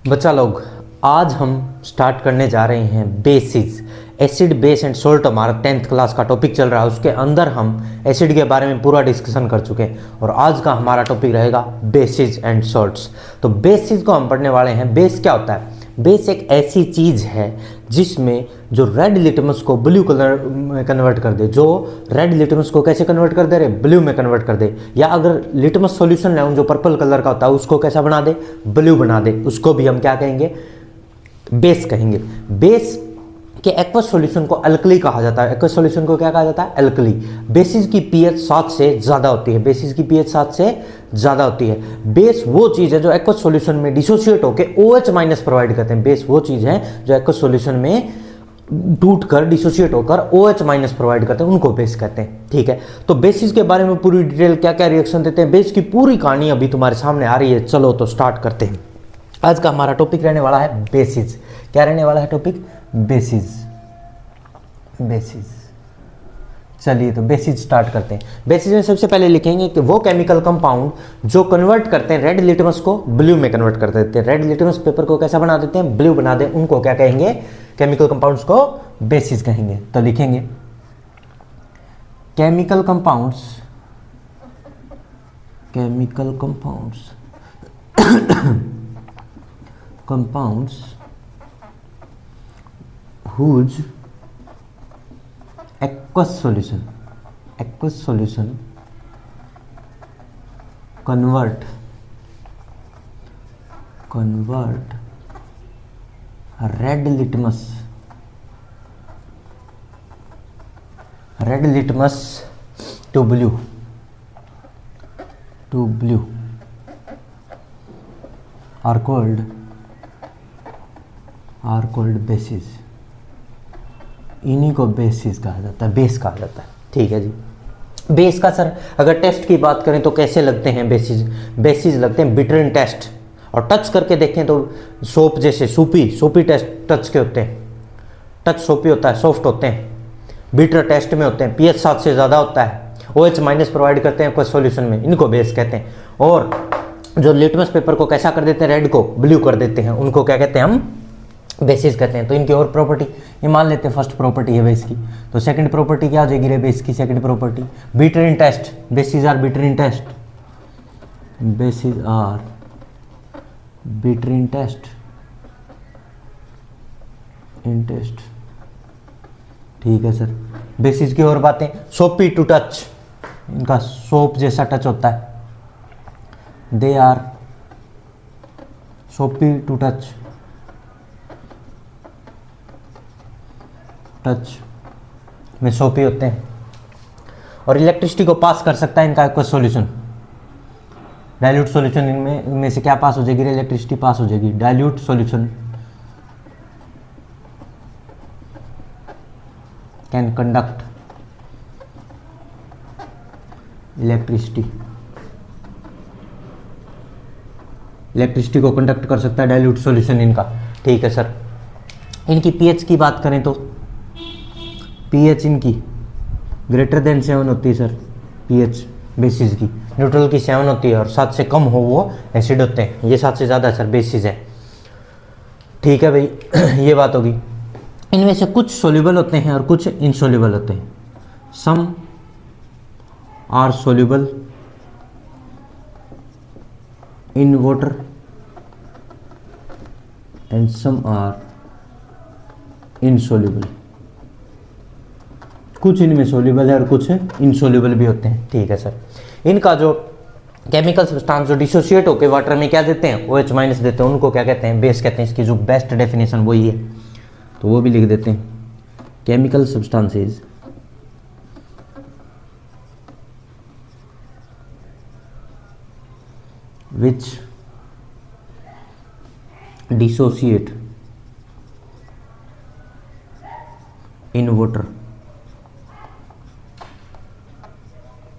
बच्चा लोग, आज हम स्टार्ट करने जा रहे हैं basis. Acid base and salt हमारा 10th क्लास का टॉपिक चल रहा है। उसके अंदर हम एसिड के बारे में पूरा डिस्कशन कर चुके हैं और आज का हमारा टॉपिक रहेगा बेसिस एंड सोल्ट्स। तो बेसिस को हम पढ़ने वाले हैं। बेस क्या होता है? बेस एक ऐसी चीज़ है जिसमें जो रेड लिटमस को ब्लू कलर में कन्वर्ट कर दे। जो रेड लिटमस को कैसे कन्वर्ट कर दे रहे? ब्लू में कन्वर्ट कर दे। या अगर लिटमस सॉल्यूशन है जो पर्पल कलर का होता है उसको कैसा बना दे? ब्लू बना दे। उसको भी हम क्या कहेंगे? बेस कहेंगे। बेस के एक्वस सॉल्यूशन को अल्कली कहा जाता है। एक्वस सॉल्यूशन को क्या कहा जाता है? अल्कली। बेसिस की पीएच 7 से ज़्यादा होती है। बेसिस की पीएच 7 से ज़्यादा होती है। बेस वो चीज़ है जो एक्वस सॉल्यूशन में डिसोसिएट होकर OH माइनस प्रोवाइड करते हैं। बेस वो चीज़ है जो एक्वस सॉल्यूशन में टूट कर डिसोसिएट होकर OH माइनस प्रोवाइड करते हैं, उनको बेस कहते हैं। ठीक है, तो बेसिस के बारे में पूरी डिटेल क्या क्या रिएक्शन देते हैं, बेस की पूरी कहानी अभी तुम्हारे सामने आ रही है। चलो तो स्टार्ट करते हैं। आज का हमारा टॉपिक रहने वाला है बेसिस। क्या रहने वाला है टॉपिक? बेसिस। बेसिस। चलिए तो बेसिस स्टार्ट करते हैं। बेसिस में सबसे पहले लिखेंगे कि वो केमिकल कंपाउंड जो कन्वर्ट करते हैं रेड लिटमस को ब्लू में कन्वर्ट कर देते हैं। रेड लिटमस पेपर को कैसा बना देते हैं? ब्लू बना दें। उनको क्या कहेंगे? केमिकल कंपाउंड्स को बेसिस कहेंगे। तो लिखेंगे chemical compounds, chemical compounds compounds whose aqueous solution convert red litmus to blue are called basis. इन्हीं को बेसिस कहा जाता है, बेस कहा जाता है। ठीक है जी। बेस का सर अगर टेस्ट की बात करें तो कैसे लगते हैं बेसिस? बेसिस लगते हैं बिटरिन टेस्ट। और टच करके देखें तो सोप जैसे सोपी टेस्ट टच के होते हैं। टच सोपी होता है, सॉफ्ट होते हैं। बिटर टेस्ट में होते हैं, पीएच 7 से ज़्यादा होता है, OH माइनस प्रोवाइड करते हैं कोई सॉल्यूशन में, इनको बेस कहते हैं। और जो लिटमस पेपर को कैसा कर देते हैं? रेड को ब्लू कर देते हैं, उनको क्या कहते हैं? हम बेसिस कहते हैं। तो इनकी और प्रॉपर्टी ये मान लेते हैं। फर्स्ट प्रॉपर्टी है बेस की, तो सेकंड प्रॉपर्टी क्या हो जाएगी रे बेस की? Second property bitter in taste. Bases are bitter in taste. Bases are bitter in taste. ठीक है सर। बेसिस की और बातें, सोपी टू टच, इनका सोप जैसा टच होता है। They are soapy to touch में सोपी होते हैं। और इलेक्ट्रिसिटी को पास कर सकता है इनका कोई सॉल्यूशन। डाइल्यूट सॉल्यूशन इनमें से क्या पास हो जाएगी? इलेक्ट्रिसिटी पास हो जाएगी। Dilute solution can conduct electricity को कंडक्ट कर सकता है डाइल्यूट सॉल्यूशन इनका। ठीक है सर। इनकी पीएच की बात करें तो पीएच इनकी ग्रेटर देन 7 होती है सर। पीएच बेसिस की न्यूट्रल की 7 होती है और 7 से कम हो वो एसिड होते हैं। ये 7 से ज़्यादा सर बेसिस है। ठीक है भाई, ये बात होगी। इनमें से कुछ सोल्यूबल होते हैं और कुछ इनसोल्यूबल होते हैं। Some are soluble in water and some are insoluble. कुछ इनमें सोल्यूबल है और कुछ इनसोल्यूबल भी होते हैं। ठीक है सर। इनका जो केमिकल सब्सटेंस जो डिसोसिएट होकर वाटर में क्या देते हैं? OH माइनस देते हैं, उनको क्या कहते हैं? बेस कहते हैं। इसकी जो बेस्ट डेफिनेशन वही है, तो वो भी लिख देते हैं। Chemical substances which dissociate in water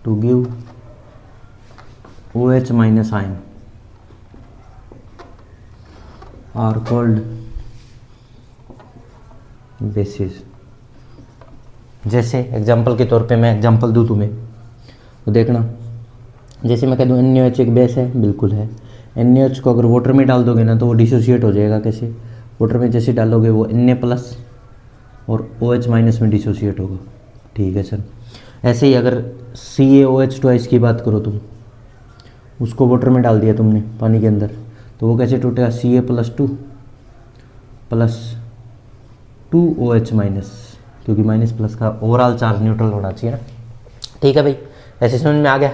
to give OH minus ion are called bases। जैसे एग्जाम्पल के तौर पे मैं एग्जाम्पल दूँ तुम्हें तो देखना। जैसे मैं कह दूँ NaOH एक बेस है, बिल्कुल है। NaOH को अगर वाटर में डाल दोगे ना तो वो डिसोसिएट हो जाएगा। कैसे? वाटर में जैसे डालोगे वो Na प्लस और OH माइनस में डिसोसिएट होगा। ठीक है सर। ऐसे ही अगर CaOH ट्वाइस की बात करो तुम, उसको वाटर में डाल दिया तुमने पानी के अंदर, तो वो कैसे टूटेगा? Ca प्लस 2OH माइनस, क्योंकि माइनस प्लस का ओवरऑल चार्ज न्यूट्रल होना चाहिए ना। ठीक है भाई, ऐसे समझ में आ गया।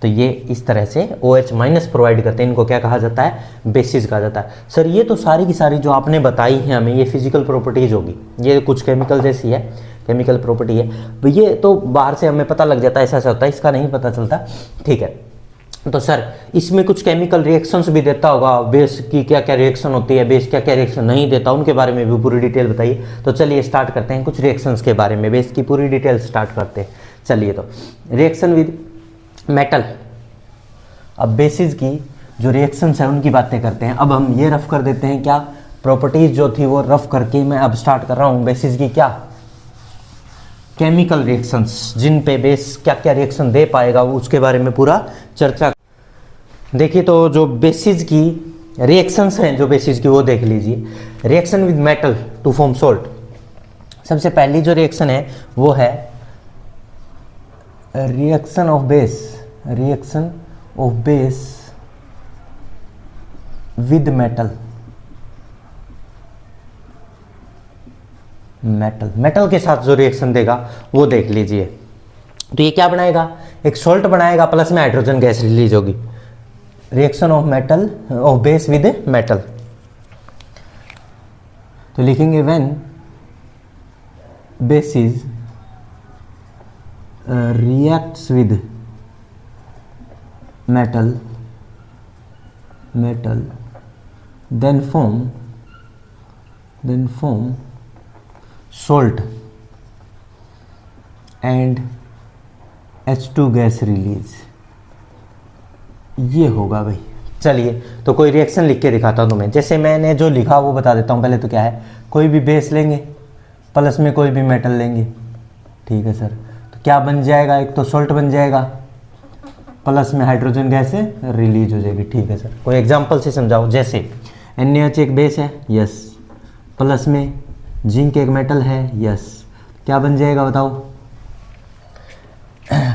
तो ये इस तरह से OH माइनस प्रोवाइड करते हैं, इनको क्या कहा जाता है? बेसिस कहा जाता है। सर ये तो सारी की सारी जो आपने बताई है हमें, ये फिजिकल प्रॉपर्टीज होगी, ये कुछ केमिकल जैसी है, केमिकल प्रॉपर्टी है। तो ये तो बाहर से हमें पता लग जाता है, ऐसा ऐसा होता है, इसका नहीं पता चलता। ठीक है, तो सर इसमें कुछ केमिकल रिएक्शंस भी देता होगा, बेस की क्या क्या रिएक्शन होती है, बेस क्या क्या रिएक्शन नहीं देता, उनके बारे में भी पूरी डिटेल बताइए। तो चलिए स्टार्ट करते हैं कुछ रिएक्शंस के बारे में, बेस की पूरी डिटेल स्टार्ट करते हैं। चलिए, तो रिएक्शन विद मेटल। अब बेसिस की जो रिएक्शंस है उनकी बातें करते हैं। अब हम ये रफ कर देते हैं, क्या प्रॉपर्टीज जो थी वो रफ करके मैं अब स्टार्ट कर रहा हूँ बेसिस की क्या केमिकल रिएक्शंस, जिन पे बेस क्या क्या रिएक्शन दे पाएगा वो उसके बारे में पूरा चर्चा। देखिए, तो जो बेसिस की रिएक्शंस हैं, जो बेसिस की वो देख लीजिए। Reaction with metal to form salt. सबसे पहली जो रिएक्शन है वो है reaction of base, reaction of base with metal. Metal के साथ जो रिएक्शन देगा वो देख लीजिए। तो ये क्या बनाएगा? एक सॉल्ट बनाएगा, प्लस में हाइड्रोजन गैस रिलीज होगी। Reaction of metal of base with metal. तो लिखेंगे when basis reacts with metal then form salt and H2 gas release. ये होगा भाई। चलिए, तो कोई रिएक्शन लिख के दिखाता हूँ तुम्हें। जैसे मैंने जो लिखा वो बता देता हूँ पहले। तो क्या है, कोई भी बेस लेंगे, प्लस में कोई भी मेटल लेंगे। ठीक है सर, तो क्या बन जाएगा? एक तो सॉल्ट बन जाएगा, प्लस में हाइड्रोजन गैस रिलीज हो जाएगी। ठीक है सर, कोई एग्जांपल से समझाओ। जैसे NaOH एक बेस है, यस, प्लस में जिंक एक मेटल है, यस, क्या बन जाएगा बताओ?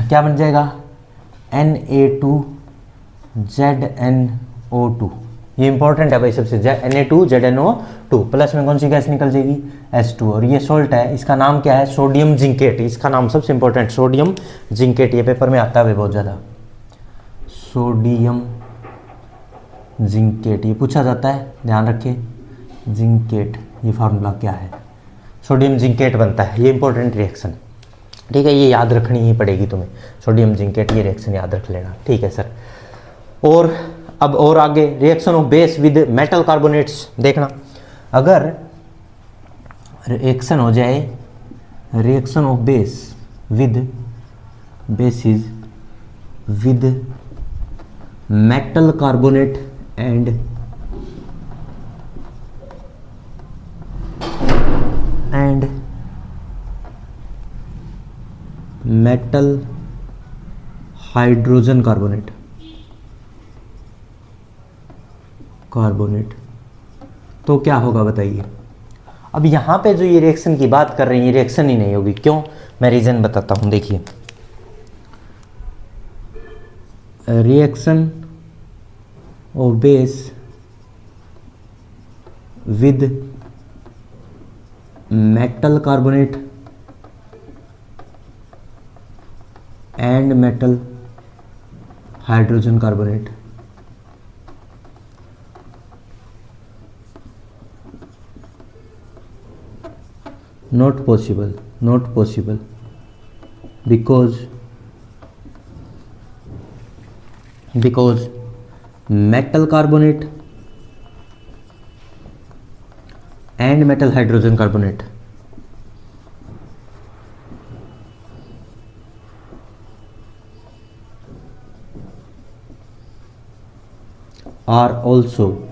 क्या बन जाएगा? Na2ZnO2। ये इंपॉर्टेंट है भाई सबसे। Na2ZnO2 प्लस में कौन सी गैस निकल जाएगी? H2। और ये सोल्ट है, इसका नाम क्या है? Sodium zincate. इसका नाम सबसे इंपॉर्टेंट, सोडियम जिंकेट। ये पेपर में आता है बहुत ज़्यादा, सोडियम जिंकेट ये पूछा जाता है, ध्यान रखिए। जिंकेट, ये फार्मूला क्या है? सोडियम जिंकेट बनता है। ये इंपॉर्टेंट रिएक्शन, ठीक है, ये याद रखनी ही पड़ेगी तुम्हें। सोडियम जिंकेट, ये रिएक्शन याद रख लेना। ठीक है सर। और अब और आगे reaction of base with metal carbonates देखना। अगर रिएक्शन हो जाए, reaction of base with basis with metal carbonate and metal hydrogen carbonate तो क्या होगा बताइए? अब यहाँ पे जो ये रिएक्शन की बात कर रहे हैं, ये रिएक्शन ही नहीं होगी। क्यों? मैं रीजन बताता हूँ। देखिए, reaction of base with metal carbonate and metal hydrogen carbonate not possible because metal carbonate and metal hydrogen carbonate are also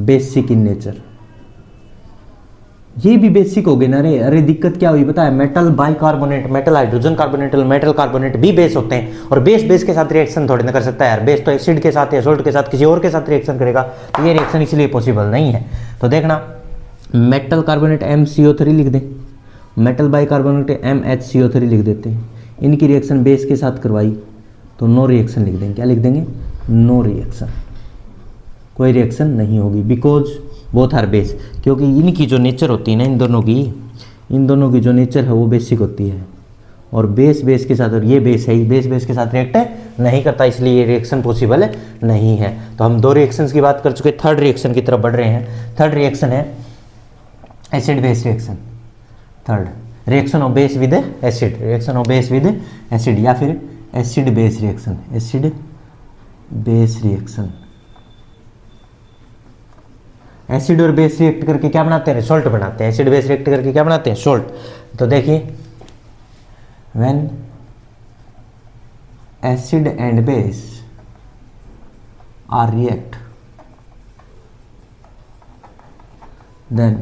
basic in nature। ये भी बेसिक हो गए ना रे। अरे दिक्कत क्या हुई पता है, metal bicarbonate, metal hydrogen carbonate, metal carbonate भी बेस होते हैं, और बेस बेस के साथ रिएक्शन थोड़ी ना कर सकता है यार। बेस तो एसिड के साथ या सोल्ट के साथ किसी और के साथ रिएक्शन करेगा, तो ये रिएक्शन इसलिए पॉसिबल नहीं है। तो देखना, मेटल कार्बोनेट MCO3 लिख दें, मेटल बाइकार्बोनेट MHCO3 लिख देते हैं। इनकी रिएक्शन बेस के साथ करवाई तो नो रिएक्शन लिख देंगे। क्या लिख देंगे? नो रिएक्शन, कोई रिएक्शन नहीं होगी, बिकॉज बोथ आर बेस। क्योंकि इनकी जो नेचर होती है ना, इन दोनों की जो नेचर है वो बेसिक होती है, और बेस बेस के साथ, और ये बेस है, बेस बेस के साथ रिएक्ट नहीं करता, इसलिए ये रिएक्शन पॉसिबल नहीं है। तो हम दो रिएक्शंस की बात कर चुके, थर्ड रिएक्शन की तरफ बढ़ रहे हैं। थर्ड रिएक्शन है acid base reaction. Third, reaction of base with acid, reaction of base with acid, या फिर acid base reaction, acid base reaction. Acid और बेस रिएक्ट करके क्या बनाते हैं? सॉल्ट बनाते हैं। एसिड बेस रिएक्ट करके क्या बनाते हैं? सॉल्ट। तो देखिए, when acid and base are react, then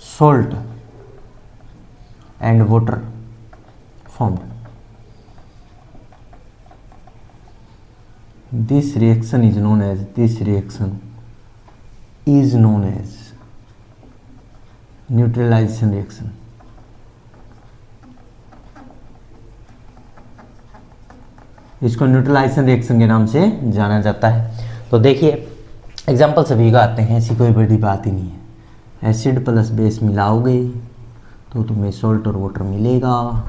salt and water formed. This reaction is known as neutralization reaction. इसको न्यूट्रलाइजेशन रिएक्शन के नाम से जाना जाता है। तो देखिए एग्जाम्पल सभी का आते हैं, ऐसी कोई बड़ी बात ही नहीं है। एसिड प्लस बेस मिलाओगे तो तुम्हें सॉल्ट और वाटर मिलेगा,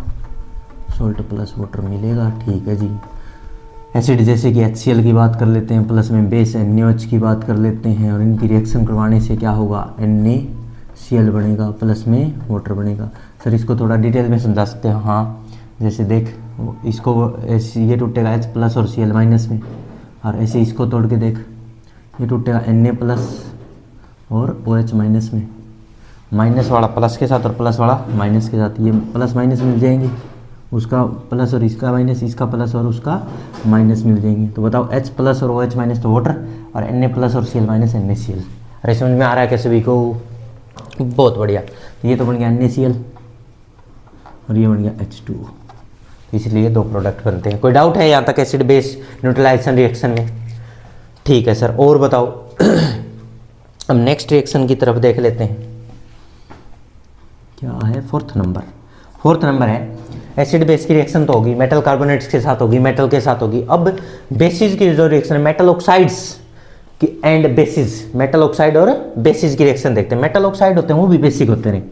सॉल्ट प्लस वाटर मिलेगा, ठीक है जी। एसिड जैसे कि HCl की बात कर लेते हैं, प्लस में बेस NaOH की बात कर लेते हैं, और इनकी रिएक्शन करवाने से क्या होगा? NaCl बनेगा, प्लस में वाटर बनेगा। सर इसको थोड़ा डिटेल में समझा सकते हैं? हाँ, जैसे देख, इसको ऐसे ये टूटेगा H प्लस और Cl माइनस में, और ऐसे इसको तोड़ के देख, ये टूटेगा Na प्लस और OH माइनस में, माइनस वाला प्लस के साथ और प्लस वाला माइनस के साथ, ये प्लस माइनस मिल जाएंगे, उसका प्लस और इसका माइनस, इसका प्लस और उसका माइनस मिल जाएंगे। तो बताओ H प्लस और OH माइनस तो वाटर, और Na प्लस और Cl माइनस NaCl। अरे समझ में आ रहा है कैसे भी को? बहुत बढ़िया। तो ये तो बन गया NaCl और ये बन गया H2, तो इसलिए दो प्रोडक्ट बनते हैं। कोई डाउट है यहाँ तक एसिड बेस न्यूट्रलाइजेशन रिएक्शन में? ठीक है सर, और बताओ। अब नेक्स्ट रिएक्शन की तरफ देख लेते हैं, क्या है? फोर्थ नंबर है एसिड बेस की रिएक्शन तो होगी, मेटल कार्बोनेट्स के साथ होगी, मेटल के साथ होगी। अब बेसिस की जो रिएक्शन है, मेटल ऑक्साइड्स की एंड बेसिस, मेटल ऑक्साइड और बेसिस की रिएक्शन देखते हैं। मेटल ऑक्साइड होते हैं वो भी बेसिक होते हैं।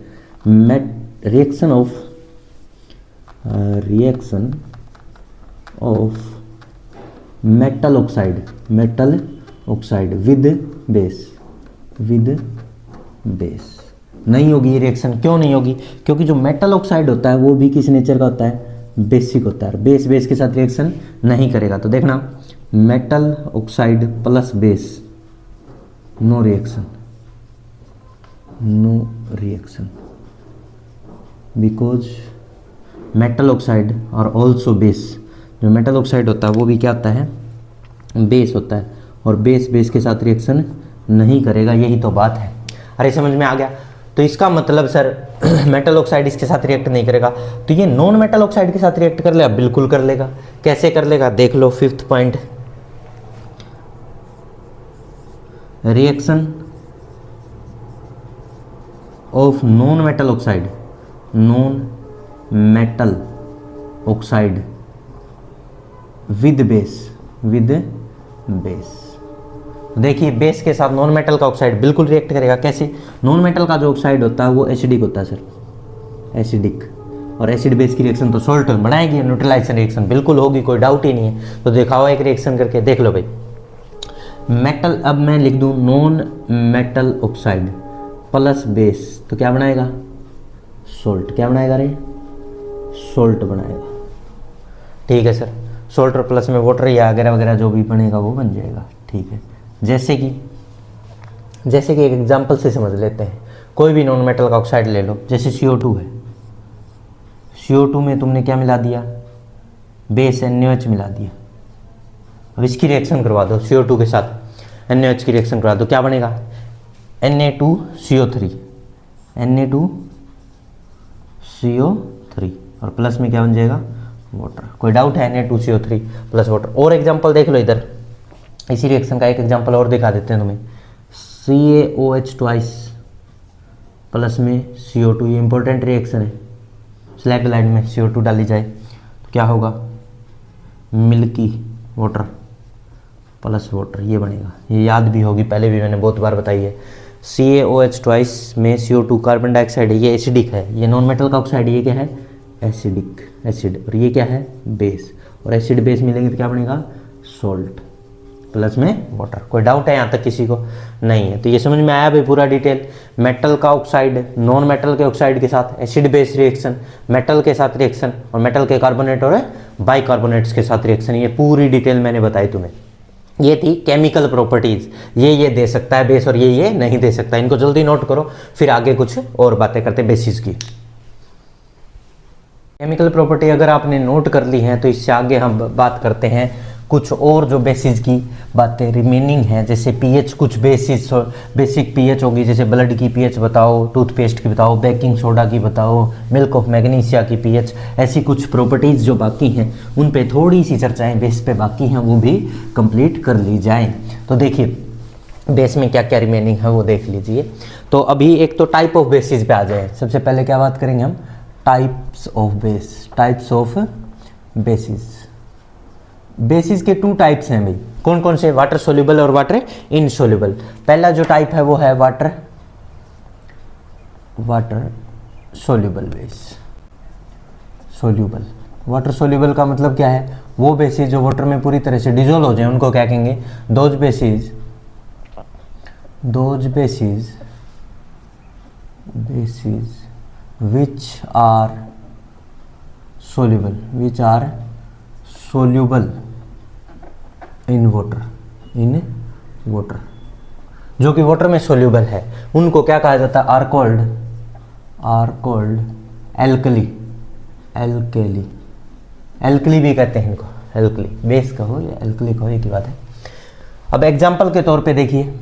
Reaction of metal oxide with base नहीं होगी ये रिएक्शन। क्यों नहीं होगी? क्योंकि जो मेटल ऑक्साइड होता है वो भी किस नेचर का होता है? बेसिक होता है। बेस बेस के साथ रिएक्शन नहीं करेगा। तो देखना, metal oxide plus base, no reaction because metal oxide और ऑल्सो बेस, जो मेटल ऑक्साइड होता है वो भी क्या होता है? बेस होता है, और बेस बेस के साथ रिएक्शन नहीं करेगा, यही तो बात है। अरे समझ में आ गया? तो इसका मतलब सर मेटल ऑक्साइड इसके साथ रिएक्ट नहीं करेगा, तो ये नॉन मेटल ऑक्साइड के साथ रिएक्ट कर लेगा? बिल्कुल कर लेगा। कैसे कर लेगा? देख लो, 5th point, reaction of non metal oxide with base. देखिए, बेस के साथ नॉन मेटल का ऑक्साइड बिल्कुल रिएक्ट करेगा। कैसे? नॉन मेटल का जो ऑक्साइड होता है वो एसिडिक होता है सर, एसिडिक, और एसिड बेस की रिएक्शन तो सॉल्ट बनाएगी, न्यूट्रलाइजेशन रिएक्शन बिल्कुल होगी, कोई डाउट ही नहीं है। तो दिखाओ एक रिएक्शन करके, देख लो भाई। मेटल, अब मैं लिख दूं non metal oxide plus base, तो क्या बनाएगा? सॉल्ट। क्या बनाएगा रे? सॉल्ट बनाएगा। ठीक है सर, सॉल्ट और प्लस में वाटर या वगैरह वगैरह जो भी बनेगा वो बन जाएगा। ठीक है, जैसे कि एक एग्जांपल से समझ लेते हैं। कोई भी नॉन मेटल का ऑक्साइड ले लो, जैसे CO2 है। CO2 में तुमने क्या मिला दिया? बेस NaOH मिला दिया। अब इसकी रिएक्शन करवा दो, CO2 के साथ NaOH की रिएक्शन करवा दो, क्या बनेगा? Na2CO3, Na2CO3 और प्लस में क्या बन जाएगा, वाटर। कोई डाउट है, Na2CO3 प्लस वाटर। और एग्जांपल देख लो इधर, इसी रिएक्शन का एक एग्जांपल और दिखा देते हैं तुम्हें। CaOH ट्वाइस प्लस में CO2, ये इंपॉर्टेंट रिएक्शन है। स्लैग लाइन में CO2 डाली जाए तो क्या होगा, मिल्की वाटर प्लस वाटर, ये बनेगा। ये याद भी होगी, पहले भी मैंने बहुत बार बताई है। CaOH ट्वाइस में CO2 कार्बन डाइऑक्साइड है, ये एसिडिक है। ये नॉन मेटल का ऑक्साइड, ये क्या है, एसिडिक एसिड। और ये क्या है, बेस। और एसिड बेस मिलेंगे तो क्या बनेगा, सॉल्ट प्लस में वाटर। कोई डाउट है यहाँ तक किसी को? नहीं है। तो ये समझ में आया भाई पूरा डिटेल। मेटल का ऑक्साइड नॉन मेटल के ऑक्साइड के साथ एसिड बेस रिएक्शन, मेटल के साथ रिएक्शन, और मेटल के कार्बोनेट और बाइकार्बोनेट्स के साथ रिएक्शन, ये पूरी डिटेल मैंने बताई तुम्हें। ये थी केमिकल प्रॉपर्टीज। ये दे सकता है बेस और ये नहीं दे सकता। इनको जल्दी नोट करो, फिर आगे कुछ और बातें करते बेसिस की। केमिकल प्रॉपर्टी अगर आपने नोट कर ली है तो इससे आगे हम बात करते हैं कुछ और जो बेसिस की बातें रिमेनिंग हैं। जैसे पीएच, कुछ बेसिस बेसिक पीएच होगी, जैसे ब्लड की पीएच बताओ, टूथपेस्ट की बताओ, बेकिंग सोडा की बताओ, मिल्क ऑफ मैग्नीशिया की पीएच। ऐसी कुछ प्रॉपर्टीज़ जो बाकी हैं उन पे थोड़ी सी चर्चाएं बेस पे बाकी हैं, वो भी कंप्लीट कर ली जाएं। तो देखिए बेस में क्या क्या रिमेनिंग है वो देख लीजिए। तो अभी एक तो टाइप ऑफ बेसिस पे आ जाए। सबसे पहले क्या बात करेंगे हम, types of base. Types of basis. Basis के 2 टाइप्स हैं भाई। कौन कौन से, वाटर सोल्यूबल और वाटर इनसोल्यूबल। पहला जो टाइप है वो है water soluble base. Soluble, water soluble का मतलब क्या है, वो बेसिस जो वाटर में पूरी तरह से डिजोल्व हो जाए उनको क्या कहेंगे, those bases which are soluble in water, जो कि वाटर में सोल्यूबल है उनको क्या कहा जाता है, आर कॉल्ड एल्कली भी कहते हैं इनको। एल्कली बेस कहो या एल्कली कहो, एक ही बात है। अब एग्जांपल के तौर पे देखिए,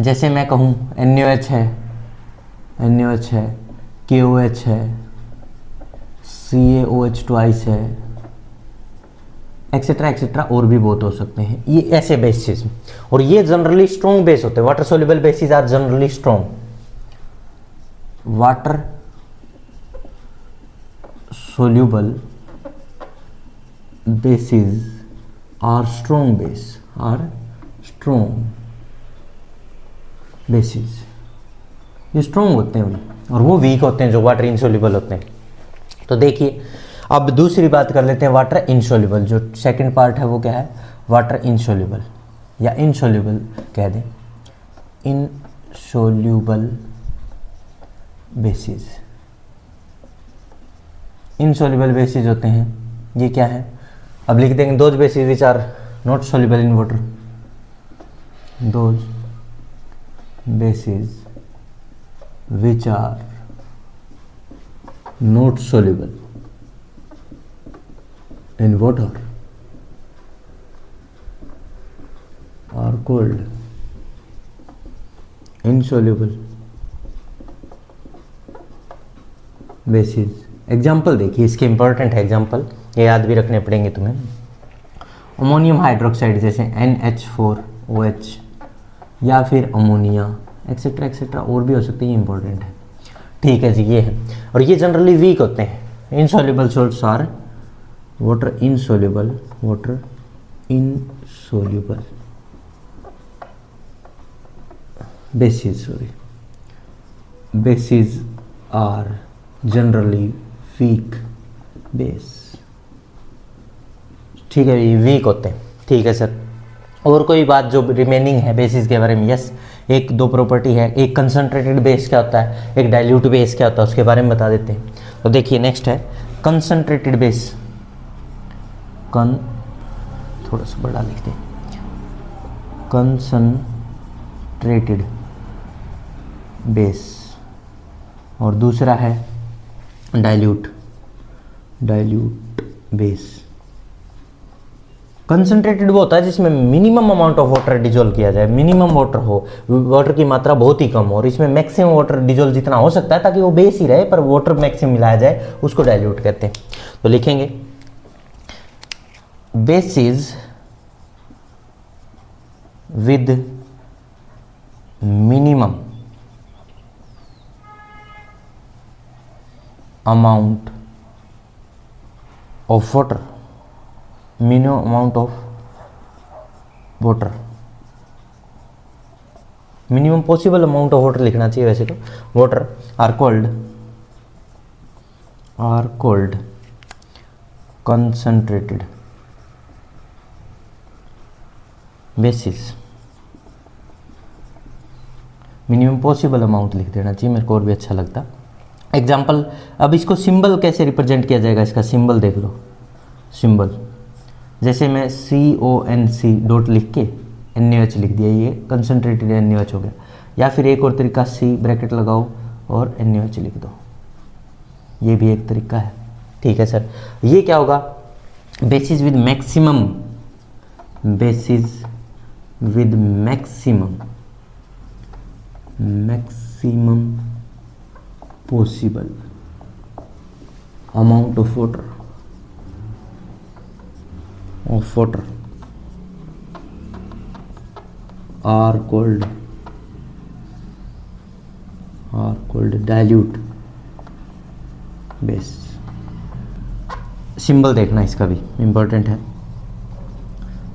जैसे मैं कहूँ NaOH है, KOH है, CaOH ट्वाइस है, एक्सेट्रा एक्सेट्रा, और भी बहुत हो सकते हैं। ये ऐसे बेसिस, और ये जनरली स्ट्रॉन्ग बेस होते हैं। Water soluble bases are generally strong. Water soluble bases are strong bases. ये स्ट्रॉन्ग होते हैं और वो वीक होते हैं जो वाटर इनसोल्यूबल होते हैं। तो देखिए अब दूसरी बात कर लेते हैं, वाटर इनसोल्यूबल। जो सेकंड पार्ट है वो क्या है, वाटर इनसोल्यूबल या इनसोल्यूबल कह दें, इनसोल्यूबल बेसिस। इनसोल्यूबल बेसिस होते हैं, ये क्या है, अब लिख देंगे those bases which are not soluble in water. Those bases which are not soluble in water are called insoluble bases। Example देखिए इसके, इंपॉर्टेंट है एग्जाम्पल, ये याद भी रखने पड़ेंगे तुम्हें। अमोनियम हाइड्रोक्साइड जैसे NH4OH या फिर अमोनिया एक्सेट्रा एक्सेट्रा, और भी हो सकती है, इंपॉर्टेंट है। ठीक है जी, ये है। और ये जनरली वीक होते हैं। Insoluble salts are water insoluble bases are generally weak base. ठीक है, ये वीक होते हैं। ठीक है सर, और कोई बात जो रिमेनिंग है बेसिस के बारे में? यस, एक दो प्रॉपर्टी है। एक कंसंट्रेटेड बेस क्या होता है, एक डाइल्यूट बेस क्या होता है, उसके बारे में बता देते हैं। तो देखिए नेक्स्ट है कंसंट्रेटेड बेस। थोड़ा सा बड़ा लिखते हैं, कंसंट्रेटेड बेस। और दूसरा है डाइल्यूट बेस। कंसंट्रेटेड वो होता है जिसमें minimum amount of water dissolve किया जाए, मिनिमम वाटर हो, वाटर की मात्रा बहुत ही कम हो, और इसमें मैक्सिमम वाटर डिजोल्व जितना हो सकता है ताकि वो बेस ही रहे पर वाटर मैक्सिमम मिलाया जाए, उसको डाइल्यूट कहते हैं। तो लिखेंगे bases with minimum amount of water, minimum amount of water, minimum possible amount of water लिखना चाहिए वैसे तो, water are cold concentrated bases, minimum possible amount लिख देना चाहिए, मेरे को और भी अच्छा लगता। एग्जाम्पल, अब इसको सिंबल कैसे रिप्रेजेंट किया जाएगा, इसका सिंबल देख लो। सिंबल जैसे मैं CONC डॉट लिख के NaOH लिख दिया, ये कंसनट्रेटेड NaOH हो गया। या फिर एक और तरीका C ब्रैकेट लगाओ और NaOH लिख दो, ये भी एक तरीका है। ठीक है सर, ये क्या होगा, basis with maximum, basis with maximum possible amount of water are called dilute base। Symbol देखना इसका भी इंपॉर्टेंट है।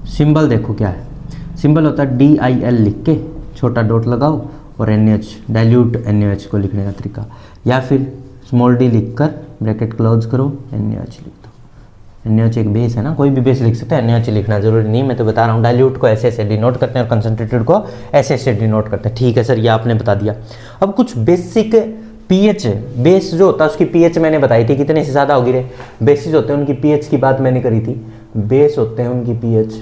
सिंबल देखो क्या है, सिंबल होता है DIL लिख के छोटा डॉट लगाओ और NaOH, डाइल्यूट NaOH को लिखने का तरीका, या फिर स्मॉल d लिखकर ब्रैकेट क्लोज करो, NaOH लिख दो। NaOH एक बेस है ना, कोई भी बेस लिख सकते हैं, NaOH लिखना जरूरी नहीं, मैं तो बता रहा हूँ। डाइल्यूट को ऐसे ऐसे डिनोट करते हैं और कंसंट्रेटेड को ऐसे ऐसे डिनोट करते हैं। ठीक है सर, ये आपने बता दिया। अब कुछ बेसिक पीएच, बेस जो होता है उसकी पीएच मैंने बताई थी, कितने से ज़्यादा होगी रे। बेसिस होते हैं उनकी पीएच की बात मैंने करी थी, बेस होते हैं उनकी पीएच,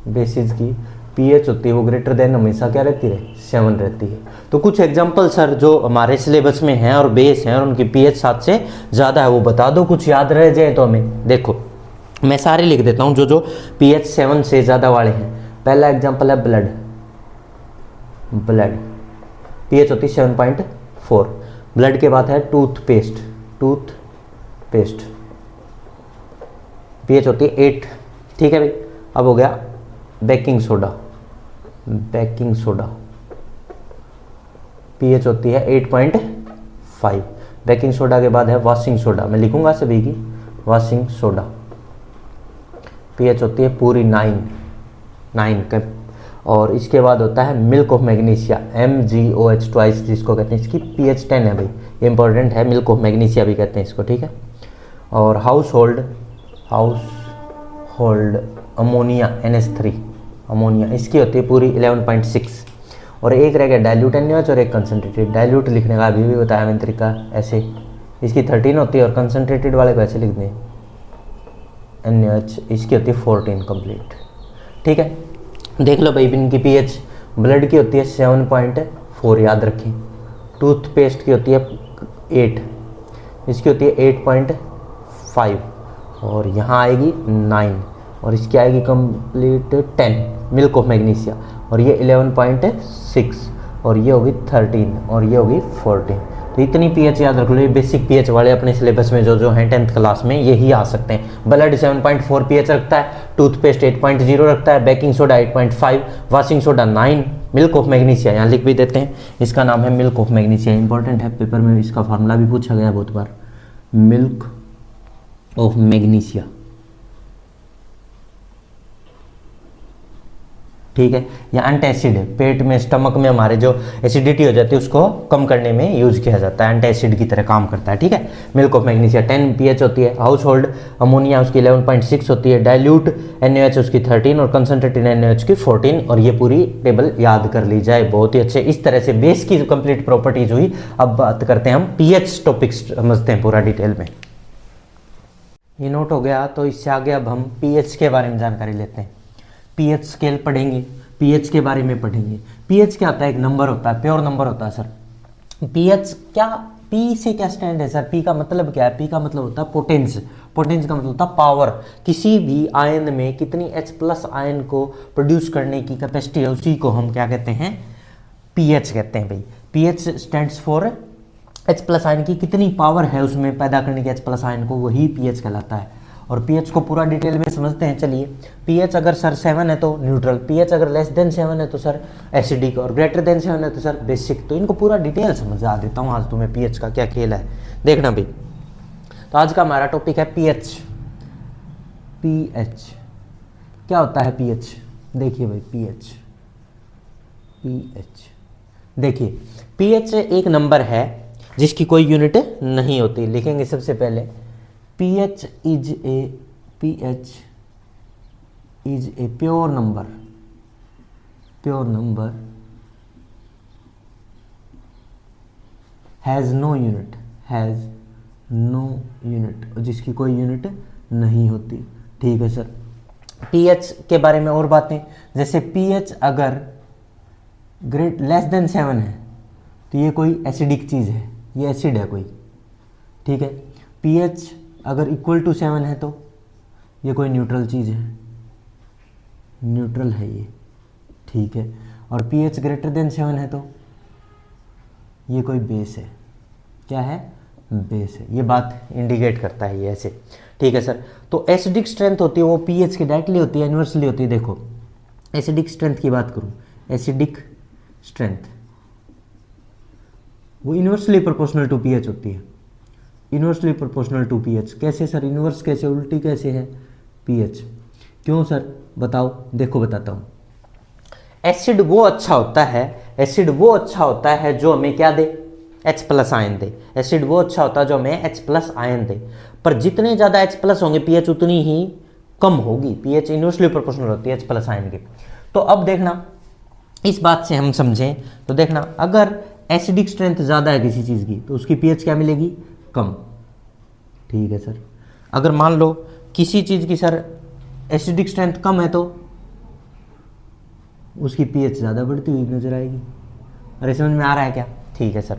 बेसिस की पीएच होती है वो ग्रेटर देन हमेशा क्या रहती है, 7 रहती है। तो कुछ एग्जांपल सर जो हमारे सिलेबस में हैं और बेस हैं और उनकी पीएच 7 से ज़्यादा है वो बता दो, कुछ याद रह जाए तो हमें। देखो मैं सारे लिख देता हूँ जो पीएच 7 से ज़्यादा वाले हैं। पहला एग्जांपल है ब्लड, पीएच होती है 7.4। ब्लड के बाद है टूथपेस्ट, पीएच होती है 8। ठीक है भाई, अब हो गया बेकिंग सोडा, पीएच होती है 8.5। बेकिंग सोडा के बाद है वॉशिंग सोडा, मैं लिखूंगा सभी की, वॉशिंग सोडा, पीएच होती है पूरी 9 का। और इसके बाद होता है milk of magnesia, MgOH twice जिसको कहते हैं, इसकी पीएच 10 है भाई, ये इंपॉर्टेंट है, मिल्क ऑफ मैग्नीशिया भी कहते हैं इसको। ठीक है, और house hold ammonia NH3, ammonia, इसकी होती है पूरी 11.6। और एक रह गया डाइल्यूट NaOH और एक कंसनट्रेटेड। डाइल्यूट लिखने का अभी भी बताया मैंने तरीका, ऐसे इसकी 13 होती है और कंसनट्रेटेड वाले को ऐसे लिख दें NaOH, इसकी होती है 14 कंप्लीट। ठीक है, देख लो भाई इनकी पीएच, ब्लड की होती है 7.4 याद रखें, टूथपेस्ट की होती है 8, इसकी होती है 8.5, और यहाँ आएगी 9, और इसकी आएगी कंप्लीट 10 मिल्क ऑफ मैग्नीशिया, और ये 11.6, और ये होगी 13, और ये होगी 14। तो इतनी पीएच याद रख लो, ये बेसिक पीएच वाले अपने सिलेबस में जो हैं 10th क्लास में यही आ सकते हैं। ब्लड 7.4 पीएच रखता है, टूथपेस्ट 8.0 रखता है, baking soda 8.5, washing soda 9, milk of magnesia यहाँ लिख भी देते हैं, इसका नाम है मिल्क ऑफ मैग्नीशिया, इंपॉर्टेंट है, पेपर में इसका फार्मूला भी पूछा गया बहुत बार, मिल्क ऑफ मैग्नीशिया। ठीक है, या एंटासिड है, पेट में स्टमक में हमारे जो एसिडिटी हो जाती है उसको कम करने में यूज किया जाता है, एंटासिड की तरह काम करता है। ठीक है, मिल्क ऑफ मैग्नीशिया 10 पीएच होती है, हाउस होल्ड अमोनिया उसकी 11.6 होती है, डाइल्यूट NaOH उसकी 13 और कंसनट्रेटेड NaOH की 14, और ये पूरी टेबल याद कर ली जाए, बहुत ही अच्छे। इस तरह से बेस की कंप्लीट प्रॉपर्टीज हुई। अब बात करते हैं हम पीएच टॉपिक्स समझते हैं पूरा डिटेल में। ये नोट हो गया, तो इससे आगे अब हम पीएच के बारे में जानकारी लेते हैं। पीएच स्केल पढ़ेंगे, पीएच के बारे में पढ़ेंगे। पीएच क्या होता है, एक नंबर होता है, प्योर नंबर होता है सर। पीएच क्या पी से क्या स्टैंड है सर? पी का मतलब क्या है? पी का मतलब होता है पोटेंस। पोटेंस का मतलब होता है पावर। किसी भी आयन में कितनी H प्लस आयन को प्रोड्यूस करने की कैपेसिटी है, उसी को हम क्या कहते हैं? पीएच कहते हैं भाई। PH stands for H plus ion की कितनी पावर है उसमें पैदा करने की H प्लस आयन को, वही पीएच कहलाता है। और पीएच को पूरा डिटेल में समझते हैं। चलिए, पीएच अगर सर 7 है तो न्यूट्रल, पीएच अगर लेस देन 7 है तो सर एसिडिक, और ग्रेटर देन 7 है तो सर बेसिक। तो इनको पूरा डिटेल समझा देता हूँ आज तुम्हें पीएच का क्या खेल है, देखना भाई। तो आज का हमारा टॉपिक है पीएच। पीएच क्या होता है? पीएच देखिए भाई, पीएच देखिए, पीएच एक नंबर है जिसकी कोई यूनिट नहीं होती। लिखेंगे सबसे पहले, pH is a pure number has no unit, और जिसकी कोई यूनिट नहीं होती। ठीक है सर। pH के बारे में और बातें, जैसे pH अगर ग्रेट लेस देन 7 है तो ये कोई एसिडिक चीज़ है, ये एसिड है कोई। ठीक है। pH अगर इक्वल टू 7 है तो ये कोई न्यूट्रल चीज़ है, न्यूट्रल है ये। ठीक है। और pH ग्रेटर देन 7 है तो ये कोई बेस है। क्या है? बेस है। ये बात इंडिकेट करता है ये ऐसे। ठीक है सर। तो एसिडिक स्ट्रेंथ होती है वो pH की डायरेक्टली होती है, इन्वर्सली होती है। देखो, एसिडिक स्ट्रेंथ की बात करूँ, एसिडिक स्ट्रेंथ वो इन्वर्सली प्रोपोर्शनल टू pH होती है। इन्वर्सली प्रोपोर्शनल टू pH कैसे सर? इन्वर्स कैसे, उल्टी कैसे है? pH क्यों सर? बताओ। देखो बताता हूँ। एसिड वो अच्छा होता है जो हमें क्या दे? H प्लस आयन दे। एसिड वो अच्छा होता है जो हमें H प्लस आयन दे। पर जितने ज़्यादा H प्लस होंगे pH उतनी ही कम होगी। pH इन्वर्सली प्रोपोर्शनल होती है H प्लस आयन की। तो अब देखना, इस बात से हम समझें तो देखना, अगर एसिडिक स्ट्रेंथ ज़्यादा है किसी चीज़ की तो उसकी pH क्या मिलेगी? कम। ठीक है सर। अगर मान लो किसी चीज़ की सर एसिडिक स्ट्रेंथ कम है तो उसकी pH ज़्यादा बढ़ती हुई नजर आएगी। अरे समझ में आ रहा है क्या? ठीक है सर।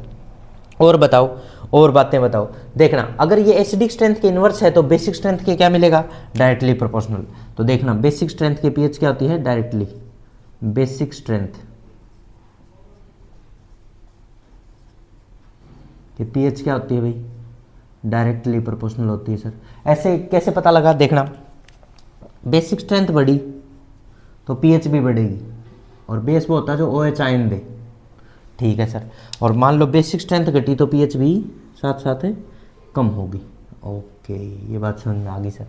और बताओ, और बातें बताओ। देखना, अगर ये एसिडिक स्ट्रेंथ के इन्वर्स है तो बेसिक स्ट्रेंथ के क्या मिलेगा? Directly proportional. तो देखना, बेसिक स्ट्रेंथ के pH क्या होती है? डायरेक्टली। बेसिक स्ट्रेंथ कि pH क्या होती है भाई? डायरेक्टली प्रोपोर्शनल होती है सर। ऐसे कैसे पता लगा? देखना, बेसिक स्ट्रेंथ बढ़ी तो pH भी बढ़ेगी, और बेस वो होता है जो OH आयन दे। ठीक है सर। और मान लो बेसिक स्ट्रेंथ घटी तो pH भी साथ साथ कम होगी। ओके, ये बात समझ में आ गई सर।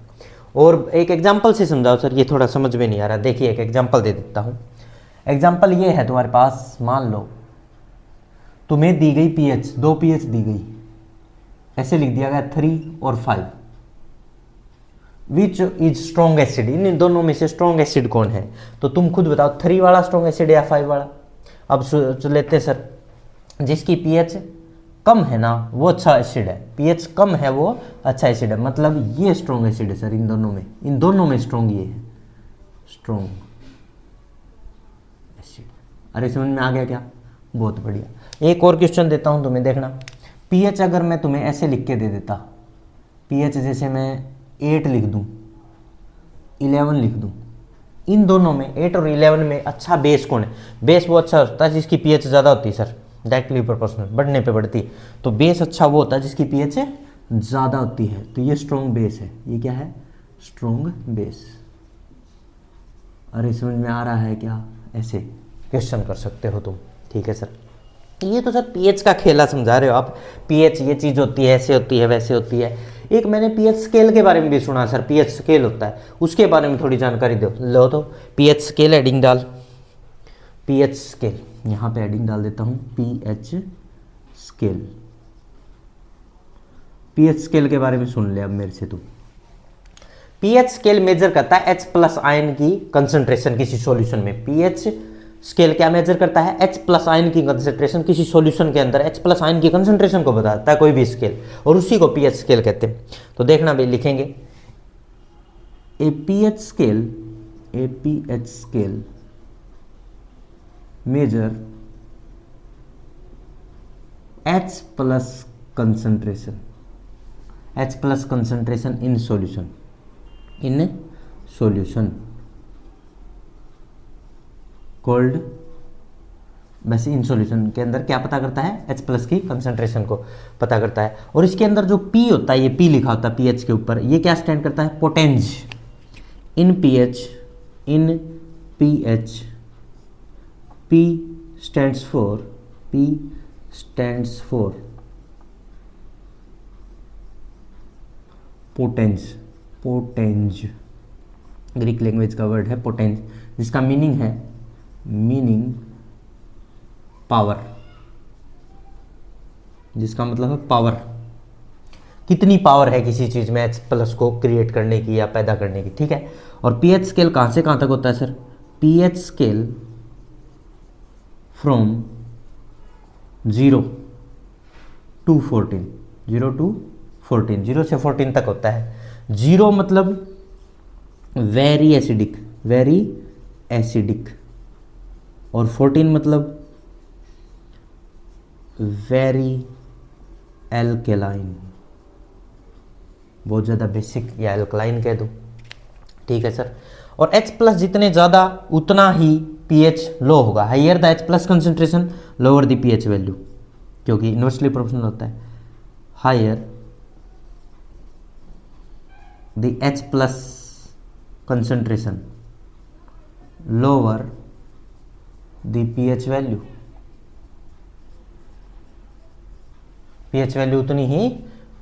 और एक एग्जांपल से समझाओ सर, ये थोड़ा समझ में नहीं आ रहा। देखिए, एक एग्जांपल दे देता हूँ। एग्जांपल ये है, तुम्हारे पास मान लो तुम्हें दी गई pH, 2 pH दी गई, ऐसे लिख दिया गया 3 और 5। Which is strong acid? इन दोनों में से स्ट्रॉन्ग एसिड कौन है? तो तुम खुद बताओ, 3 वाला स्ट्रॉन्ग एसिड या 5 वाला? अब लेते हैं सर, जिसकी pH कम है ना वो अच्छा एसिड है। pH कम है वो अच्छा एसिड है, मतलब ये स्ट्रॉन्ग एसिड है सर। इन दोनों में स्ट्रॉन्ग ये है, स्ट्रॉन्ग एसिड। अरे समझ में आ गया क्या? बहुत बढ़िया। एक और क्वेश्चन देता हूं तुम्हें, देखना। pH अगर मैं तुम्हें ऐसे लिख के दे देता, pH जैसे मैं 8 लिख दूं, 11 लिख दूं, इन दोनों में 8 और 11 में अच्छा बेस कौन है? बेस वो अच्छा होता है जिसकी pH ज़्यादा होती है सर, डायरेक्टली प्रोपोर्शनल, बढ़ने पे बढ़ती है। तो बेस अच्छा वो होता है जिसकी pH ज़्यादा होती है। तो ये स्ट्रॉन्ग बेस है। ये क्या है? Strong base. अरे समझ में आ रहा है क्या? ऐसे क्वेश्चन कर सकते हो तुम। ठीक है सर। ये तो सर pH का खेला समझा रहे हो आप। pH ये चीज़ होती है, ऐसे होती है, वैसे होती है। एक मैंने pH स्केल के बारे में भी सुना सर, pH स्केल होता है, उसके बारे में थोड़ी जानकारी दो। लो तो pH स्केल, हेडिंग डाल, pH स्केल, यहाँ पे हेडिंग डाल देता हूँ, pH स्केल। pH स्केल के बारे में सुन ले अब मेरे से तू। pH स्केल मेजर करता है H प्लस आयन की कंसंट्रेशन किसी सॉल्यूशन में। pH स्केल क्या मेजर करता है? H प्लस आयन की कंसंट्रेशन किसी सॉल्यूशन के अंदर, H प्लस आयन की कंसंट्रेशन को बताता है कोई भी स्केल, और उसी को pH स्केल कहते हैं। तो देखना भाई, लिखेंगे ए pH scale major H plus concentration, H plus concentration in solution, in solution cold, वैसे इन सॉल्यूशन के अंदर क्या पता करता है, H प्लस की कंसंट्रेशन को पता करता है। और इसके अंदर जो P होता है, ये P लिखा होता है पीएच के ऊपर, ये क्या स्टैंड करता है, potenz in pH, in pH, P stands for potenz, Greek language का वर्ड है पोटेंज, जिसका मीनिंग पावर, जिसका मतलब है पावर, कितनी पावर है किसी चीज में H प्लस को क्रिएट करने की या पैदा करने की, ठीक है। और पीएच स्केल कहां से कहां तक होता है sir, pH scale from 0 to 14, 0 to 14, 0 से 14 तक होता है। 0 मतलब वेरी एसिडिक, और 14 मतलब वेरी एल्केलाइन, बहुत ज़्यादा बेसिक या एल्कलाइन कह दो, ठीक है सर। और H प्लस जितने ज़्यादा उतना ही pH लो होगा, higher the H plus concentration lower the pH value, क्योंकि इन्वर्सली प्रोपोर्शनल होता है। Higher the H plus concentration lower the pH value, pH value उतनी ही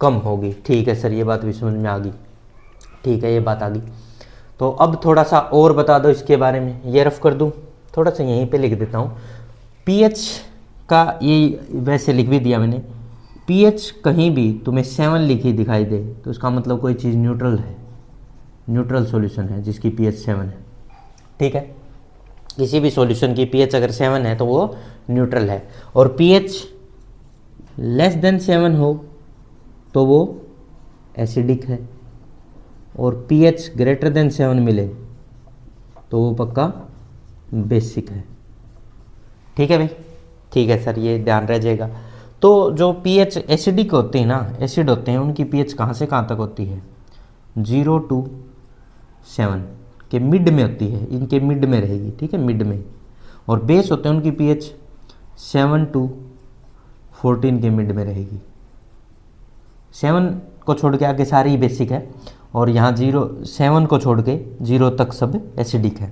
कम होगी, ठीक है सर, ये बात भी समझ में आ गई, ठीक है, ये बात आ गई। तो अब थोड़ा सा और बता दो इसके बारे में, ये रफ कर दूं, थोड़ा सा यहीं पे लिख देता हूँ। pH का ये वैसे लिख भी दिया मैंने, pH कहीं भी तुम्हें 7 लिखी दिखाई दे तो उसका मतलब कोई चीज़ न्यूट्रल है, न्यूट्रल सॉल्यूशन है जिसकी pH 7 है, ठीक है। किसी भी सॉल्यूशन की pH अगर 7 है तो वो न्यूट्रल है, और pH लेस देन 7 हो तो वो एसिडिक है, और pH ग्रेटर देन 7 मिले तो वो पक्का बेसिक है, ठीक है भाई, ठीक है सर, ये ध्यान रह जाएगा। तो जो pH एसिडिक होते हैं ना, एसिड होते हैं, उनकी pH कहाँ से कहाँ तक होती है, 0 to 7 के मिड में होती है, इनके मिड में रहेगी, ठीक है, मिड में। और बेस होते हैं उनकी pH 7 to 14 के मिड में रहेगी। 7 को छोड़ के आगे सारी ही बेसिक है, और यहाँ 7 को छोड़ के 0 तक सब एसिडिक है,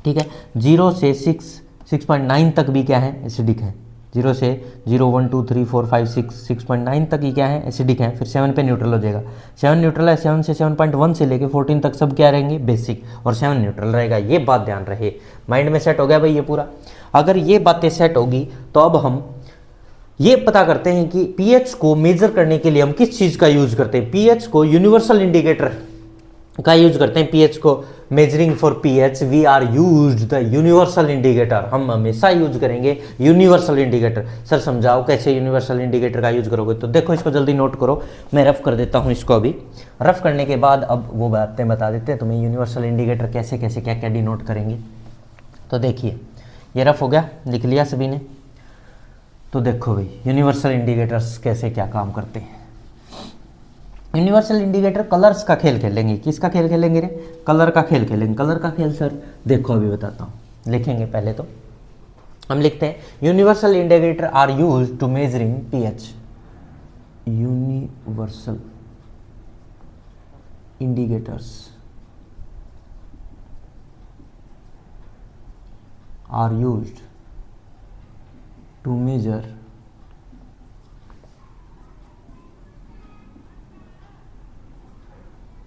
ठीक है। 0 से 6.9 तक भी क्या है, एसिडिक है। 0 से 0 1 2 3 4 5 6.9 तक ही क्या है, एसिडिक है। फिर 7 पे न्यूट्रल हो जाएगा। 7 न्यूट्रल है, 7 से 7.1 से लेके 14 तक सब क्या रहेंगे, बेसिक, और 7 न्यूट्रल रहेगा। ये बात ध्यान रहे, माइंड में सेट हो गया भाई ये पूरा। अगर ये बातें सेट होगी तो अब हम ये पता करते हैं कि पीएच को मेजर करने के लिए हम किस चीज़ का यूज करते हैं। पीएच को यूनिवर्सल इंडिकेटर का यूज करते हैं। पीएच को measuring for pH we are used the universal indicator. हम हमेशा यूज करेंगे यूनिवर्सल इंडिकेटर। सर समझाओ कैसे यूनिवर्सल इंडिकेटर का यूज करोगे। तो देखो इसको जल्दी नोट करो, मैं रफ कर देता हूँ इसको अभी। रफ करने के बाद अब वो बातें बता देते हैं तुम्हें यूनिवर्सल इंडिकेटर कैसे कैसे क्या क्या डिनोट करेंगे। तो देखिए ये रफ हो गया, लिख लिया सभी ने। तो देखो भाई यूनिवर्सल इंडिकेटर्स कैसे क्या काम करते हैं। यूनिवर्सल इंडिकेटर कलर्स का खेल खेलेंगे। किसका खेल खेलेंगे रे, कलर का खेल खेलेंगे। कलर का खेल सर देखो अभी बताता हूँ, लिखेंगे पहले तो हम लिखते हैं universal indicator are used to measuring pH. Universal indicators are used to measure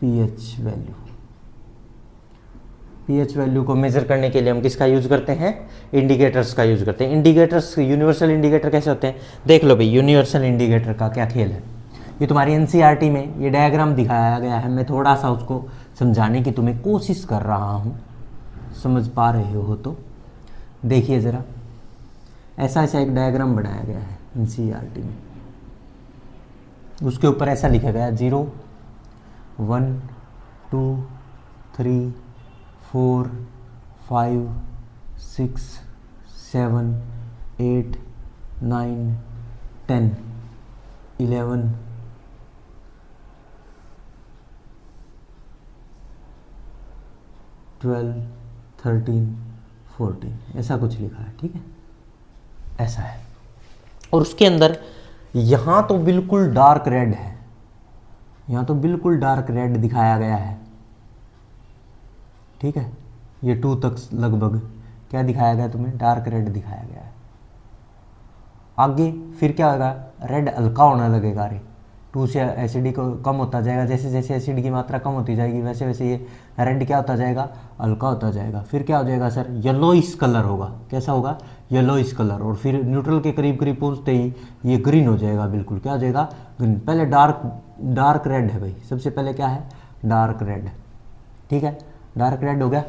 pH value. pH value को मेजर करने के लिए हम किसका यूज करते हैं, इंडिकेटर्स का यूज करते हैं। इंडिकेटर्स यूनिवर्सल इंडिकेटर कैसे होते हैं देख लो भाई। यूनिवर्सल इंडिकेटर का क्या खेल है, ये तुम्हारी एनसीईआरटी में ये डायग्राम दिखाया गया है। मैं थोड़ा सा उसको समझाने की तुम्हें कोशिश कर रहा हूँ, समझ पा रहे हो तो देखिए ज़रा। ऐसा ऐसा एक डायग्राम बनाया गया है एनसीईआरटी में। उसके ऊपर ऐसा लिखा गया 0 1 2 3 4 5 6 7 8 9 10 11, 12, 13, 14 ऐसा कुछ लिखा है, ठीक है, ऐसा है। और उसके अंदर यहाँ तो बिल्कुल डार्क रेड है, यहाँ तो बिल्कुल डार्क रेड दिखाया गया है, ठीक है, ये 2 तक लगभग क्या दिखाया गया तुम्हें, डार्क रेड दिखाया गया है। आगे फिर क्या होगा, रेड हल्का होने लगेगा, रे 2 से एसिड को कम होता जाएगा, जैसे जैसे एसिड की मात्रा कम होती जाएगी वैसे वैसे ये रेड क्या होता जाएगा, हल्का होता जाएगा। फिर क्या हो जाएगा सर, येलोइश कलर होगा, कैसा होगा, येलोइश कलर। और फिर न्यूट्रल के करीब करीब पहुंचते ही ये ग्रीन हो जाएगा, बिल्कुल क्या हो जाएगा, ग्रीन। पहले डार्क रेड है भाई, सबसे पहले क्या है, डार्क रेड, ठीक है, डार्क रेड हो गया।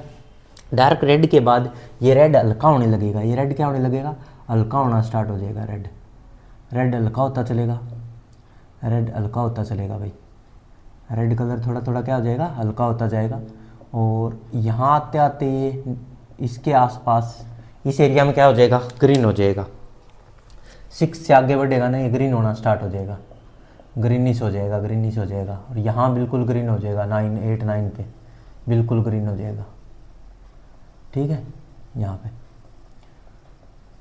डार्क रेड के बाद ये रेड हल्का होने लगेगा, ये रेड क्या होने लगेगा, हल्का होना स्टार्ट हो जाएगा, रेड हल्का होता चलेगा, रेड हल्का होता चलेगा भाई, रेड कलर थोड़ा थोड़ा क्या हो जाएगा, हल्का होता जाएगा। और यहाँ आते आते ये इसके आसपास इस एरिया में क्या हो जाएगा, ग्रीन हो जाएगा। 6 से आगे बढ़ेगा ना, ये ग्रीन होना स्टार्ट हो जाएगा, ग्रीनिश हो जाएगा, ग्रीनिश हो जाएगा। और यहाँ बिल्कुल ग्रीन हो जाएगा, 9, 8, 9 पे बिल्कुल ग्रीन हो जाएगा, ठीक है। यहाँ पे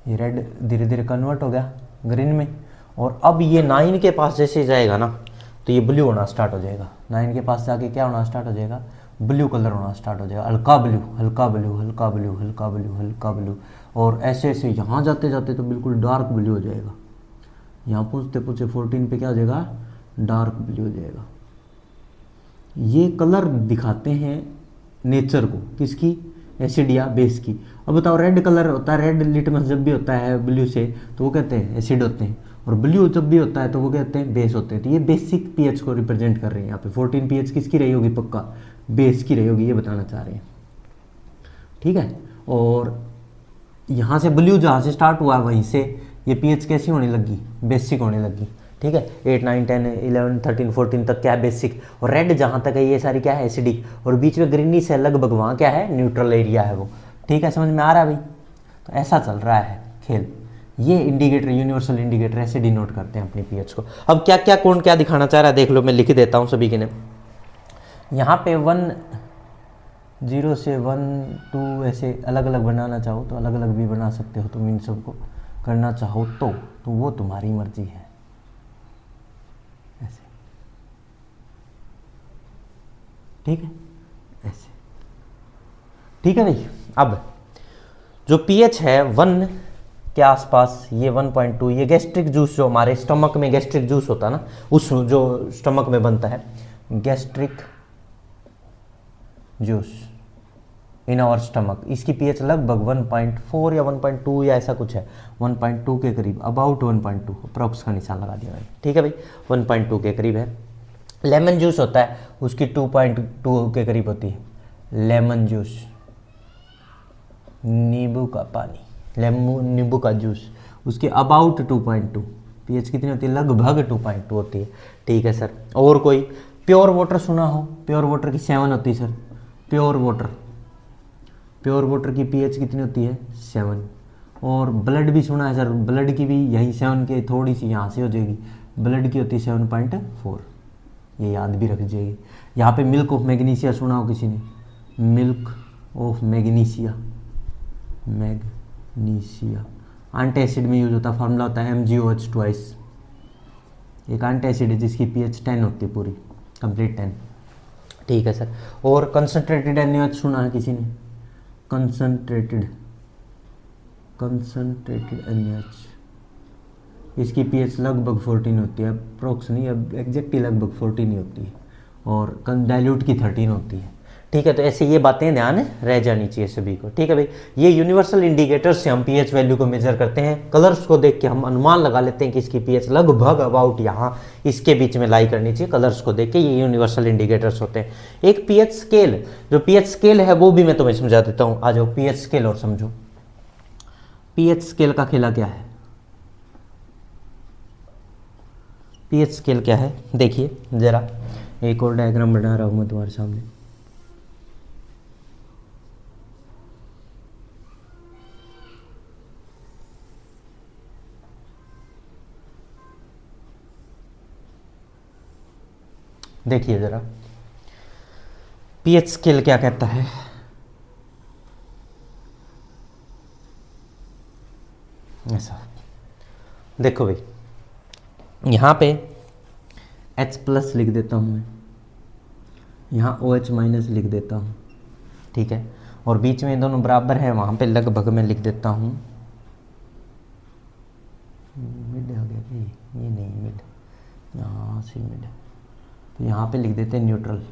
ये रेड धीरे धीरे कन्वर्ट हो गया ग्रीन में। और अब ये 9 के पास जैसे जाएगा ना, तो ये ब्लू होना स्टार्ट हो जाएगा। 9 के पास जाके क्या होना स्टार्ट हो जाएगा, ब्लू कलर होना स्टार्ट हो जाएगा, हल्का ब्लू, हल्का ब्लू, हल्का ब्लू, हल्का ब्लू, हल्का ब्लू। और ऐसे ऐसे यहाँ जाते जाते तो बिल्कुल डार्क ब्लू हो जाएगा। यहाँ पूछते पूछते 14 पे क्या हो जाएगा, डार्क ब्लू हो जाएगा। ये कलर दिखाते हैं नेचर को, किसकी, एसिड या बेस की। अब बताओ, रेड कलर होता है, रेड लिटमस जब भी होता है ब्लू से तो वो कहते हैं एसिड होते हैं, और ब्लू जब भी होता है तो वो कहते हैं बेस होते हैं। तो ये बेसिक पीएच को रिप्रेजेंट कर रहे हैं यहाँ पे। 14 पीएच किसकी रही होगी, पक्का बेस की रही होगी, ये बताना चाह रहे हैं, ठीक है। और यहाँ से ब्लू जहाँ से स्टार्ट हुआ वहीं से ये पीएच कैसी होने लगी, बेसिक होने लगी, ठीक है। 8, 9, 10, 11, 13, 14 तक क्या है, बेसिक। और रेड जहाँ तक है ये सारी क्या है, एसिडिक। और बीच में ग्रीनिश है लगभग, वहाँ क्या है, न्यूट्रल एरिया है वो, ठीक है। समझ में आ रहा है भाई, तो ऐसा चल रहा है खेल। ये इंडिकेटर, यूनिवर्सल इंडिकेटर ऐसे डिनोट करते हैं अपनी पीएच को। अब क्या क्या कौन क्या दिखाना चाह रहा है देख लो, मैं लिख देता हूँ सभी के ने। यहाँ पे 1, 0 से 1, 2 ऐसे अलग अलग बनाना चाहो तो अलग अलग भी बना सकते हो तुम, इन सबको करना चाहो तो वो तुम्हारी मर्जी है, ऐसे, ठीक है, ऐसे, ठीक है भाई। अब जो पीएच है 1 के आसपास, ये 1.2, ये गैस्ट्रिक जूस जो हमारे स्टमक में गैस्ट्रिक जूस होता है ना, उस जो स्टमक में बनता है gastric juice in our stomach, इसकी पीएच लगभग 1.4 या 1.2 या ऐसा कुछ है, 1.2 के करीब, अबाउट 1.2, अप्रॉक्स का निशान लगा दिया मैंने, ठीक है भाई, 1.2 के करीब है। लेमन जूस होता है उसकी 2.2 के करीब होती है, लेमन जूस, नींबू का पानी, नींबू का जूस, उसके अबाउट 2.2 पीएच कितनी होती है, लगभग 2.2 होती है, ठीक है सर। और कोई प्योर वाटर सुना हो, प्योर वाटर की 7 होती है सर, प्योर वाटर की पीएच कितनी होती है, 7। और ब्लड भी सुना है सर, ब्लड की भी यही 7 के थोड़ी सी यहाँ से हो जाएगी, ब्लड की होती है 7.4, ये याद भी रख जाएगी। यहाँ पे मिल्क ऑफ मैग्नीशिया सुना हो किसी ने, milk of magnesia, anti acid में यूज होता, फार्मूला होता है MgOH ट्वाइस। एक एंटी एसिड है जिसकी पीएच 10 होती है, पूरी कंप्लीट 10, ठीक है सर। और कंसनट्रेटेड NaOH सुना है किसी ने, कंसनट्रेटेड NaOH, इसकी पीएच लगभग 14 होती है, अप्रोक्स नहीं, अब एग्जैक्टली लगभग 14 ही होती है। और डाइल्यूट की 13 होती है, ठीक है। तो ऐसे ये बातें ध्यान रह जानी चाहिए सभी को, ठीक है भाई। ये यूनिवर्सल इंडिकेटर से हम पीएच वैल्यू को मेजर करते हैं, कलर्स को देख के हम अनुमान लगा लेते हैं कि इसकी पीएच लगभग अबाउट यहाँ इसके बीच में लाई करनी चाहिए, कलर्स को देख के। ये यूनिवर्सल इंडिकेटर्स होते हैं। एक पीएच स्केल, जो पीएच स्केल है वो भी मैं तुम्हें समझा देता हूँ, आ जाओ पीएच स्केल और समझो। पीएच स्केल का खेला क्या है, पीएच स्केल क्या है देखिए जरा, एक और डायग्राम बना रहा हूँ मैं तुम्हारे सामने। देखिए ज़रा पीएच स्केल क्या कहता है। ऐसा देखो भाई, यहाँ पे H प्लस लिख देता हूँ मैं, यहाँ OH माइनस लिख देता हूँ, ठीक है, और बीच में दोनों बराबर है, वहाँ पे लगभग मैं लिख देता हूँ मिड हो गया कि ये नहीं मिड, यहाँ से मिड, तो यहाँ पे लिख देते हैं न्यूट्रल,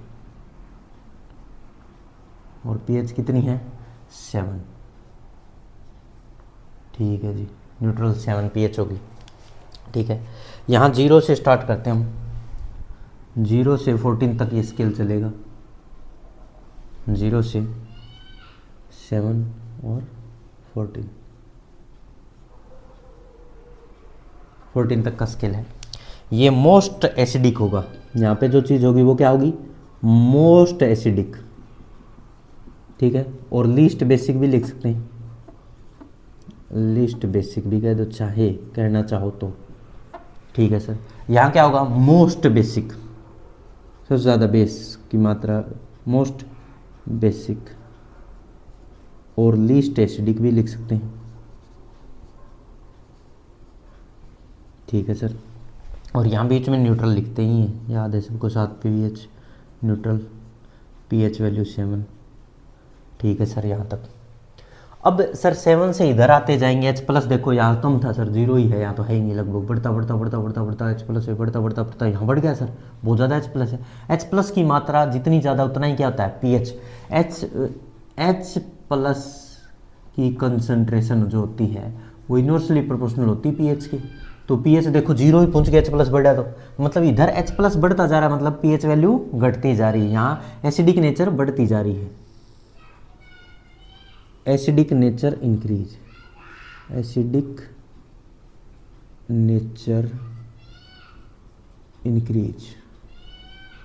और पीएच कितनी है 7, ठीक है जी, न्यूट्रल 7 पीएच होगी, ठीक है। यहाँ 0 से स्टार्ट करते हैं हम, 0 से 14 तक ये स्केल चलेगा, 0 से 7 और 14 तक का स्केल है। ये मोस्ट एसिडिक होगा, यहाँ पे जो चीज़ होगी वो क्या होगी, मोस्ट एसिडिक, ठीक है, और लीस्ट बेसिक भी लिख सकते हैं, लीस्ट बेसिक भी कह दो चाहे कहना चाहो तो, ठीक है सर। यहाँ क्या होगा, मोस्ट बेसिक, सबसे ज़्यादा बेस की मात्रा, मोस्ट बेसिक, और लीस्ट एसिडिक भी लिख सकते हैं, ठीक है सर। और यहाँ बीच में न्यूट्रल लिखते ही हैं, याद है सबको, साथ पीएच न्यूट्रल, पीएच वैल्यू 7, ठीक है सर यहाँ तक। अब सर 7 से इधर आते जाएंगे, H प्लस देखो यहाँ कम था सर, 0 ही है, यहाँ तो है ही नहीं, लगभग बढ़ता बढ़ता बढ़ता बढ़ता बढ़ता H प्लस है, बढ़ता बढ़ता बढ़ता यहाँ बढ़ गया सर, बहुत ज़्यादा H प्लस है। H प्लस की मात्रा जितनी ज़्यादा उतना ही क्या होता है पीएच, H प्लस की कंसंट्रेशन जो होती है वो इनवर्सली प्रोपोर्शनल होती है पीएच की, तो पीएच देखो 0 ही पहुंच गया, H प्लस बढ़ा, तो मतलब इधर H प्लस बढ़ता जा रहा है, मतलब पीएच वैल्यू घटती जा रही है, यहाँ एसिडिक नेचर बढ़ती जा रही है, acidic nature increase, acidic nature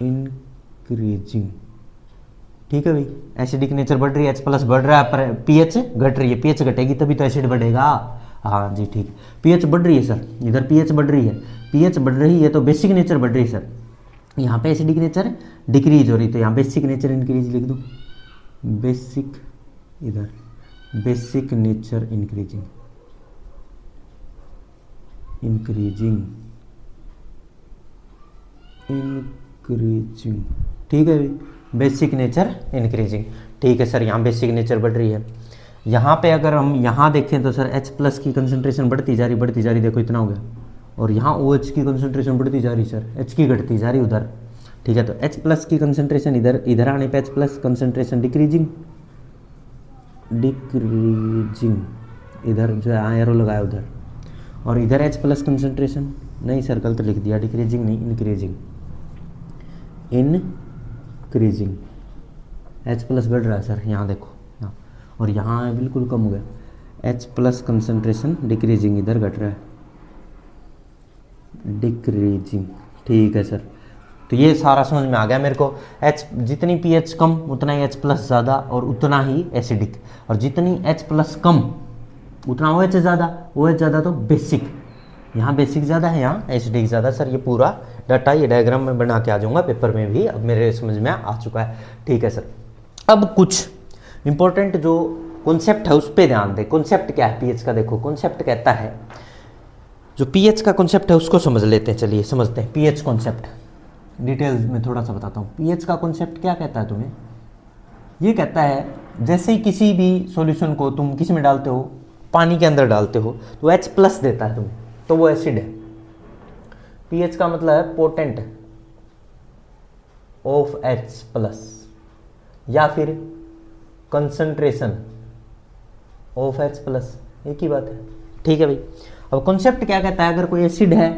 increasing, ठीक है भाई, एसिडिक नेचर बढ़ रही है, H प्लस बढ़ रहा है, पर पीएच घट रही है, पीएच घटेगी तभी तो एसिड बढ़ेगा, हाँ जी ठीक, पीएच बढ़ रही है सर, इधर पीएच बढ़ रही है, पीएच बढ़ रही है तो बेसिक नेचर बढ़ रही है सर, यहाँ पे एसिडिक नेचर डिक्रीज हो रही, तो यहाँ बेसिक नेचर इंक्रीज लिख दूँ, बेसिक, इधर बेसिक नेचर इंक्रीजिंग, ठीक है भाई, बेसिक नेचर इंक्रीजिंग, ठीक है सर, यहाँ बेसिक नेचर बढ़ रही है। यहाँ पे अगर हम यहाँ देखें तो सर H प्लस की कंसंट्रेशन बढ़ती जा रही, देखो इतना हो गया, और यहाँ OH की कंसंट्रेशन बढ़ती जा रही सर, H की घटती जा रही उधर, ठीक है, तो H प्लस की कंसंट्रेशन इधर आने पे H प्लस कंसंट्रेशन डिक्रीजिंग, इधर जो है एरो लगाया उधर, और इधर H प्लस कंसंट्रेशन, नहीं सर गलत लिख दिया, डिक्रीजिंग नहीं इंक्रीजिंग, H प्लस बढ़ रहा है सर, यहाँ देखो, और यहाँ बिल्कुल कम हो गया, H प्लस कंसंट्रेशन डिक्रीजिंग, इधर घट रहा है, डिक्रीजिंग, ठीक है सर। तो ये सारा समझ में आ गया मेरे को, H जितनी pH कम उतना ही H प्लस ज़्यादा और उतना ही एसिडिक, और जितनी H प्लस कम उतना OH ज़्यादा, OH ज़्यादा तो बेसिक, यहाँ बेसिक ज़्यादा है, यहाँ एसिडिक ज़्यादा। सर ये पूरा डाटा ये डायग्राम में बना के आ जाऊँगा पेपर में भी, अब मेरे समझ में आ चुका है, ठीक है सर। अब कुछ इंपॉर्टेंट जो कॉन्सेप्ट है उस पर ध्यान दें। कॉन्सेप्ट क्या है पीएच का, देखो कॉन्सेप्ट कहता है, जो पीएच का कॉन्सेप्ट है उसको समझ लेते हैं, चलिए समझते हैं पीएच कॉन्सेप्ट, डिटेल में थोड़ा सा बताता हूँ। पीएच का कॉन्सेप्ट क्या कहता है तुम्हें, ये कहता है जैसे ही किसी भी सॉल्यूशन को तुम किस में डालते हो, पानी के अंदर डालते हो, तो H प्लस देता है तुम्हें, तो वो एसिड है। पीएच का मतलब है पोटेंट ऑफ H प्लस, या फिर कंसंट्रेशन ऑफ H प्लस, एक ही बात है, ठीक है भाई। अब कॉन्सेप्ट क्या कहता है, अगर कोई एसिड है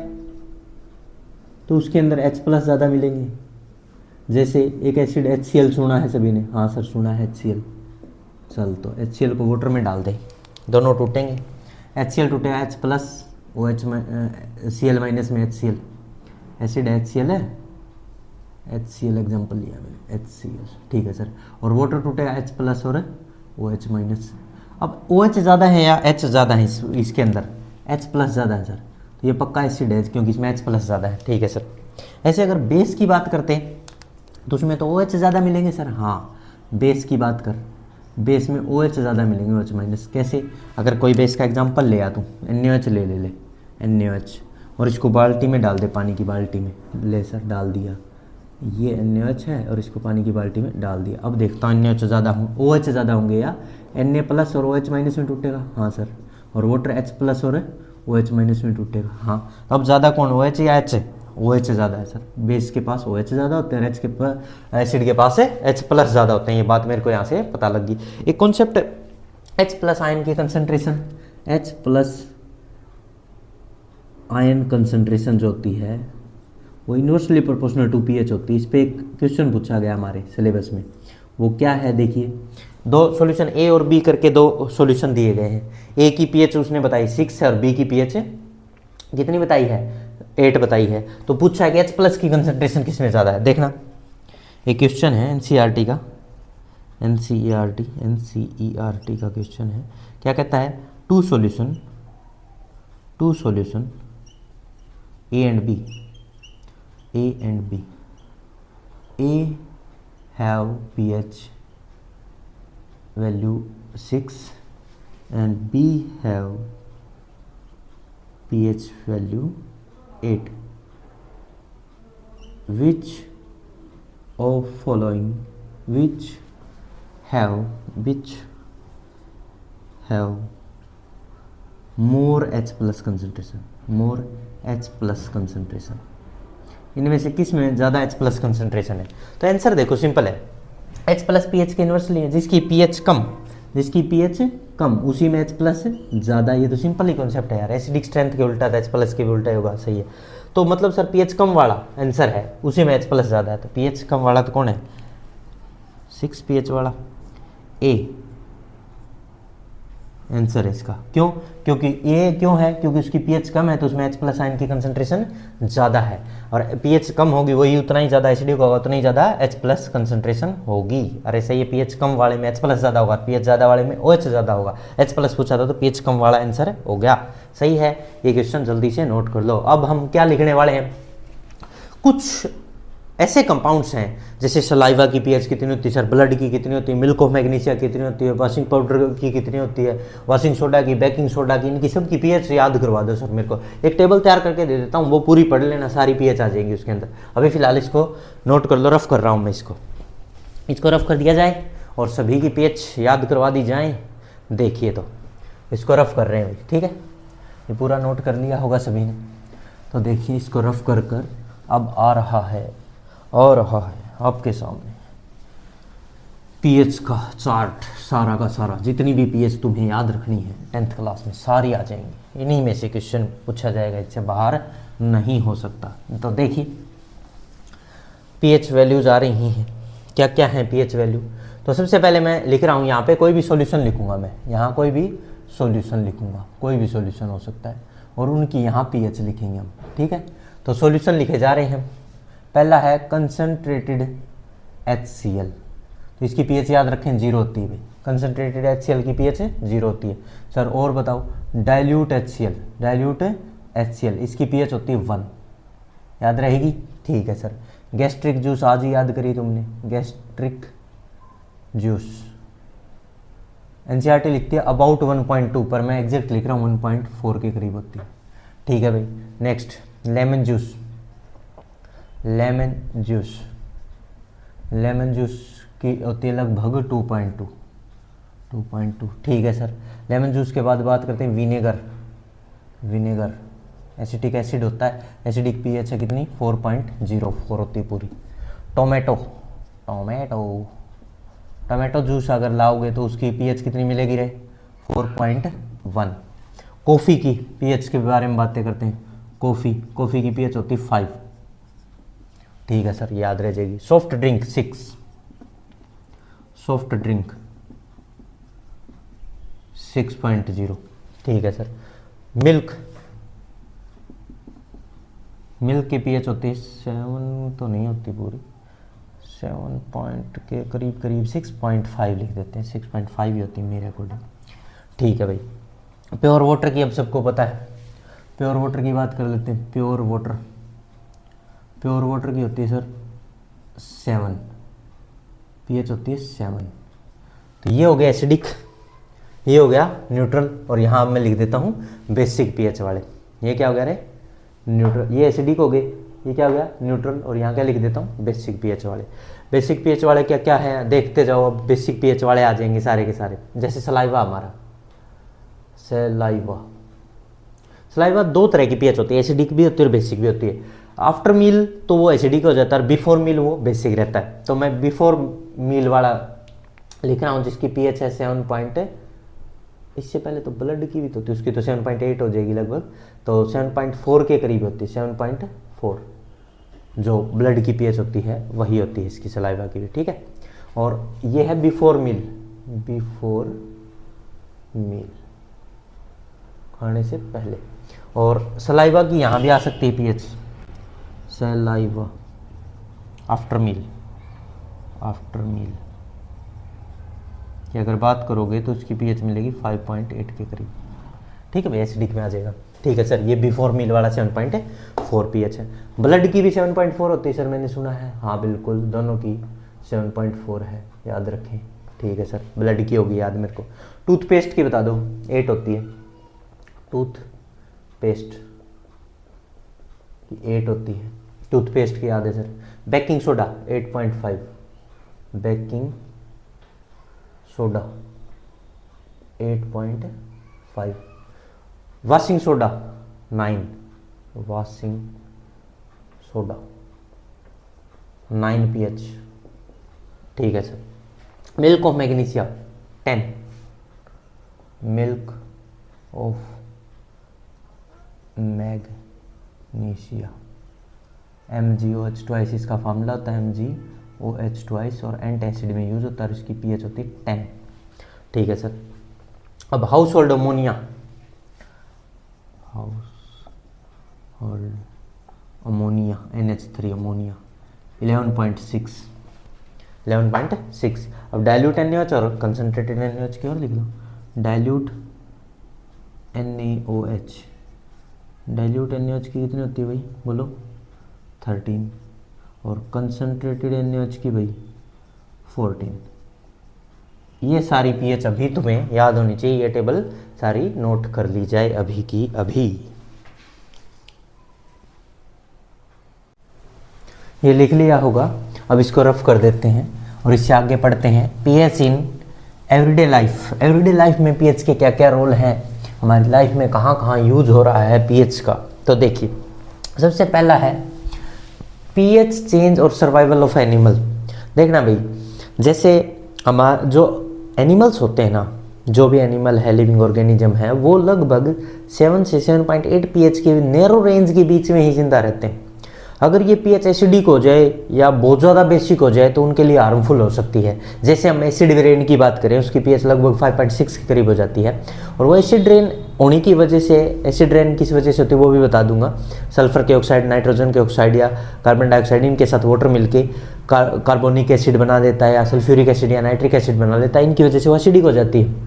तो उसके अंदर H प्लस ज़्यादा मिलेंगे। जैसे एक एसिड HCl सुना है सभी ने, हाँ सर सुना है HCl, चल तो HCl को वाटर में डाल दे, दोनों टूटेंगे, HCl टूटेगा, H प्लस OH में Cl माइनस में HCl, एसिड HCl है, HCl एग्जाम्पल लिया मैंने, HCl, ठीक है सर, और वाटर टूटेगा H प्लस और OH माइनस। अब OH ज़्यादा है या H ज़्यादा है इसके अंदर, H प्लस ज़्यादा है सर, तो ये पक्का एसिड है क्योंकि इसमें H प्लस ज़्यादा है, ठीक है सर। ऐसे अगर बेस की बात करते हैं तो उसमें तो OH ज़्यादा मिलेंगे सर। हाँ, बेस की बात कर, बेस में OH ज़्यादा मिलेंगे, OH माइनस। कैसे? अगर कोई बेस का एग्जांपल ले आ तू, NaOH ले NaOH, और इसको बाल्टी में डाल दे, पानी की बाल्टी में। ले सर, डाल दिया, ये NaOH है और इसको पानी की बाल्टी में डाल दिया। अब देखता हूँ NaOH ज़्यादा होंगे, OH ज़्यादा होंगे या Na प्लस और OH माइनस में टूटेगा। हाँ सर, और वाटर H प्लस और OH माइनस में टूटेगा। हाँ, अब ज़्यादा कौन, OH या H? OH ज़्यादा है सर। बेस के पास OH ज़्यादा होते हैं, H के पास, एसिड के पास है H प्लस ज़्यादा होते हैं। ये बात मेरे को यहाँ से पता लग गई। एक कॉन्सेप्ट H प्लस आयन की concentration, H plus ion concentration जो होती है वो इन्वर्सली प्रोपोर्शनल टू pH होती है। इस पर एक क्वेश्चन पूछा गया हमारे सिलेबस में, वो क्या है देखिए। दो सॉल्यूशन A और B करके दो सॉल्यूशन दिए गए हैं। A की pH उसने बताई 6 है और B की pH कितनी बताई है? 8 बताई है। तो पूछा है कि H प्लस की कंसंट्रेशन किसमें ज़्यादा है। देखना, एक क्वेश्चन है NCERT का, NCERT का क्वेश्चन है। क्या कहता है? Two solution A and B A have pH value 6 and B have pH value 8. Which of following have more H plus concentration, इनमें से किस में ज़्यादा H प्लस कंसंट्रेशन है? तो आंसर देखो, सिंपल है, H प्लस पीएच के इन्वर्सली है। जिसकी pH कम उसी में H प्लस ज़्यादा। ये तो सिंपल ही कॉन्सेप्ट है यार, एसिडिक स्ट्रेंथ के उल्टा था, H प्लस के भी उल्टा होगा। सही है, तो मतलब सर pH कम वाला आंसर है, उसी में H प्लस ज़्यादा है। तो pH कम वाला तो कौन है? 6 pH वाला A आंसर है इसका। क्यों? क्योंकि ये क्यों है? क्योंकि उसकी pH कम है तो उसमें H प्लस आयन की कंसंट्रेशन ज़्यादा है, और pH कम होगी वही उतना ही ज़्यादा एसिडिक होगा, उतना ही ज़्यादा H प्लस कंसंट्रेशन होगी। अरे सही है, pH कम वाले में H प्लस ज़्यादा होगा, pH ज़्यादा वाले में OH ज़्यादा होगा। H प्लस पूछा था तो pH कम वाला आंसर हो गया। सही है, ये क्वेश्चन जल्दी से नोट कर लो। अब हम क्या लिखने वाले हैं? कुछ ऐसे कंपाउंड्स हैं, जैसे सलाइवा की pH कितनी होती है सर, ब्लड की कितनी होती है, मिल्क ऑफ मैग्नीशिया कितनी होती है, वॉशिंग पाउडर की कितनी होती है, वॉशिंग सोडा की, बेकिंग सोडा की, इनकी सब की pH याद करवा दो सर मेरे को। एक टेबल तैयार करके दे देता हूँ, वो पूरी पढ़ लेना, सारी pH आ जाएंगी उसके अंदर। अभी फिलहाल इसको नोट कर लो, रफ कर रहा हूँ मैं इसको रफ कर दिया जाए और सभी की pH याद करवा दी जाए। देखिए, तो इसको रफ कर रहे हैं, ठीक है, ये पूरा नोट कर लिया होगा सभी ने। तो देखिए, इसको रफ कर अब आ रहा है आपके सामने pH का चार्ट, सारा का सारा, जितनी भी pH तुम्हें याद रखनी है 10th क्लास में सारी आ जाएंगी। इन्हीं में से क्वेश्चन पूछा जाएगा, इससे बाहर नहीं हो सकता। तो देखिए, pH वैल्यूज आ रही हैं, क्या क्या है pH वैल्यू। तो सबसे पहले मैं लिख रहा हूँ यहाँ पे, कोई भी सॉल्यूशन लिखूंगा मैं, यहाँ कोई भी सॉल्यूशन लिखूंगा, कोई भी सॉल्यूशन हो सकता है, और उनकी यहाँ pH लिखेंगे हम, ठीक है। तो सॉल्यूशन लिखे जा रहे हैं। पहला है कंसंट्रेटेड HCl, तो इसकी pH याद रखें 0 होती है भाई, कंसंट्रेटेड HCl की pH 0 होती है। सर और बताओ, डाइल्यूट HCl इसकी pH होती है 1, याद रहेगी, ठीक है सर। गैस्ट्रिक जूस आज ही याद करी तुमने, गैस्ट्रिक जूस NCERT लिखती है अबाउट 1.2, पर मैं एग्जैक्ट लिख रहा हूँ 1.4 के करीब होती है, ठीक है भाई। नेक्स्ट, लेमन जूस की होती है लगभग 2.2, ठीक है सर। लेमन जूस के बाद बात करते हैं विनेगर एसिटिक एसिड होता है, एसिडिक pH है कितनी 4.04 होती है पूरी। टोमेटो जूस अगर लाओगे तो उसकी pH कितनी मिलेगी रे 4.1। कॉफ़ी की pH के बारे में बातें करते हैं, कॉफ़ी की pH होती है 5, ठीक है सर, याद रह जाएगी। सॉफ्ट ड्रिंक 6.0, ठीक है सर। मिल्क की pH होती है 7 तो नहीं होती पूरी, 7 पॉइंट के करीब 6.5 लिख देते हैं, 6.5 ही होती है मेरे अकॉर्डिंग, ठीक है भाई। प्योर वाटर की अब सबको पता है, प्योर वाटर की बात कर लेते हैं। प्योर वाटर की होती है सर 7, पीएच होती है 7। तो ये हो गया एसिडिक, ये हो गया न्यूट्रल, और यहाँ मैं लिख देता हूँ बेसिक पीएच वाले। ये क्या हो गया रे, न्यूट्रल, ये एसिडिक हो गए, ये क्या हो गया न्यूट्रल, और यहाँ क्या लिख देता हूँ बेसिक पीएच वाले। बेसिक पीएच वाले क्या क्या है देखते जाओ, अब बेसिक पीएच वाले आ जाएंगे सारे के सारे। जैसे सलाइवा, हमारा सलाइवा, सलाइवा 2 तरह की पीएच होती है, एसिडिक भी होती है और बेसिक भी होती है। आफ्टर मील तो वो एसिडिक हो जाता है और बिफोर मील वो बेसिक रहता है। तो मैं बिफोर मील वाला लिख रहा हूँ जिसकी पीएच है 7 इससे पहले तो ब्लड की भी तो होती है, उसकी तो 7.8 हो जाएगी लगभग, तो 7.4 के करीब होती है, 7.4 जो ब्लड की पीएच होती है वही होती है इसकी सलाइवा की भी, ठीक है। और ये है बिफोर मील, बिफोर मील खाने से पहले। और सलाइवा की यहाँ भी आ सकती है pH, saliva after meal, after meal की अगर बात करोगे तो उसकी पीएच मिलेगी 5.8 के करीब, ठीक है भाई, एसिडिक में आ जाएगा। ठीक है सर, ये बिफोर मील वाला 7.4 पीएच है। ब्लड की भी 7.4 होती है सर, मैंने सुना है, हाँ बिल्कुल, दोनों की 7.4 है, याद रखें। ठीक है सर, ब्लड की होगी याद मेरे को। टूथपेस्ट की बता दो, 8 होती है, टूथपेस्ट की 8 होती है, टूथपेस्ट की याद है sir. Baking soda 8.5, baking soda 8.5, washing soda 9, washing soda 9 pH, ठीक है sir. Milk of magnesia 10, milk of magnesia, MgOH twice इसका फार्मूला होता है, MgOH ट्वाइस, और एंटासिड में यूज होता है, और इसकी पीएच होती है 10, ठीक है सर। अब house hold ammonia, house hold ammonia NH3 ammonia 11.6, 11.6। अब डाइल्यूट NaOH और कंसनट्रेटेड NaOH की ओर लिख लो, डाइल्यूट NaOH, डाइल्यूट NaOH की कितनी होती है भाई बोलो, 13, और कंसनट्रेटेड NaOH की भाई 14। ये सारी पीएच अभी तुम्हें याद होनी चाहिए, ये टेबल सारी नोट कर ली जाए अभी की अभी। ये लिख लिया होगा, अब इसको रफ कर देते हैं और इससे आगे पढ़ते हैं। PH in everyday life, everyday life में पीएच के क्या क्या रोल हैं, हमारी लाइफ में कहाँ कहाँ यूज हो रहा है पीएच का। तो देखिए, सबसे पहला है पीएच चेंज और सर्वाइवल ऑफ एनिमल। देखना भाई, जैसे हमारा जो एनिमल्स होते हैं ना, जो भी एनिमल है, लिविंग ऑर्गेनिज्म है, वो लगभग 7 से 7.8 पीएच के नैरो रेंज के बीच में ही जिंदा रहते हैं। अगर ये पीएच एसिडिक हो जाए या बहुत ज़्यादा बेसिक हो जाए तो उनके लिए हार्मफुल हो सकती है। जैसे हम एसिड रेन की बात करें, उसकी पीएच लगभग 5.6 के करीब हो जाती है, और वो एसिड रेन होने की वजह से, एसिड रेन किस वजह से होती है वो भी बता दूंगा। सल्फर के ऑक्साइड, नाइट्रोजन के ऑक्साइड या कार्बन डाइऑक्साइड, इनके साथ वाटर मिलके कार्बोनिक एसिड बना देता है, या सल्फ्यूरिक एसिड या नाइट्रिक एसिड बना लेता है, इनकी वजह से वो एसिडिक हो जाती है।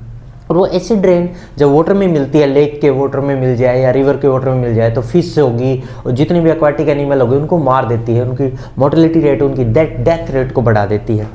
और वो एसिड रेन जब वाटर में मिलती है, लेक के वाटर में मिल जाए या रिवर के वाटर में मिल जाए, तो फिश होगी और जितनी भी एक्वाटिक एनिमल होगी उनको मार देती है, उनकी मोर्टेलिटी रेट, उनकी डेथ रेट को बढ़ा देती है।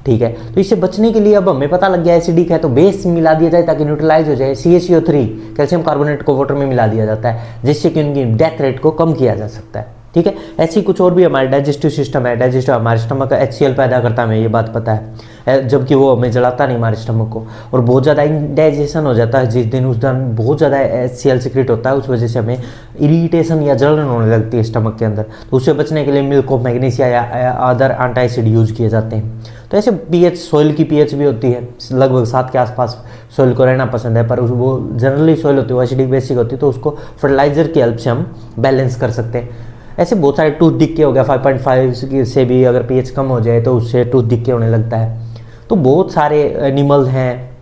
ठीक है, तो इससे बचने के लिए अब हमें पता लग गया एसिडिक है तो बेस मिला दिया जाए ताकि न्यूट्रलाइज हो जाए। CaCO3 कैल्शियम कार्बोनेट को वाटर में मिला दिया जाता है, जिससे कि उनकी डेथ रेट को कम किया जा सकता है। ठीक है, ऐसी कुछ और भी हमारे डाइजेस्टिव सिस्टम है, डाइजेस्टिव हमारे स्टमक का HCl पैदा करता है, हमें ये बात पता है, जबकि वो हमें जलाता नहीं हमारे स्टमक को, और बहुत ज़्यादा इंडाइजेशन हो जाता है जिस दिन, उस दिन बहुत ज़्यादा HCl सिक्रेट होता है, उस वजह से हमें इरिटेशन या जलन होने लगती है स्टमक के अंदर। तो उससे बचने के लिए मिल्क ऑफ मैग्नीशिया या अदर एंटासिड यूज किए जाते हैं। तो ऐसे पीएच, सॉइल की पीएच भी होती है, लगभग 7 के आसपास सॉइल को रहना पसंद है, पर वो जनरली सॉइल होती है, वो एसिडिक बेसिक होती है, तो उसको फर्टिलाइजर की हेल्प से हम बैलेंस कर सकते हैं। ऐसे बहुत सारे टूथ डिक्के हो गया, 5.5 से भी अगर पीएच कम हो जाए तो उससे टूथ डिक्के होने लगता है। तो बहुत सारे एनिमल हैं,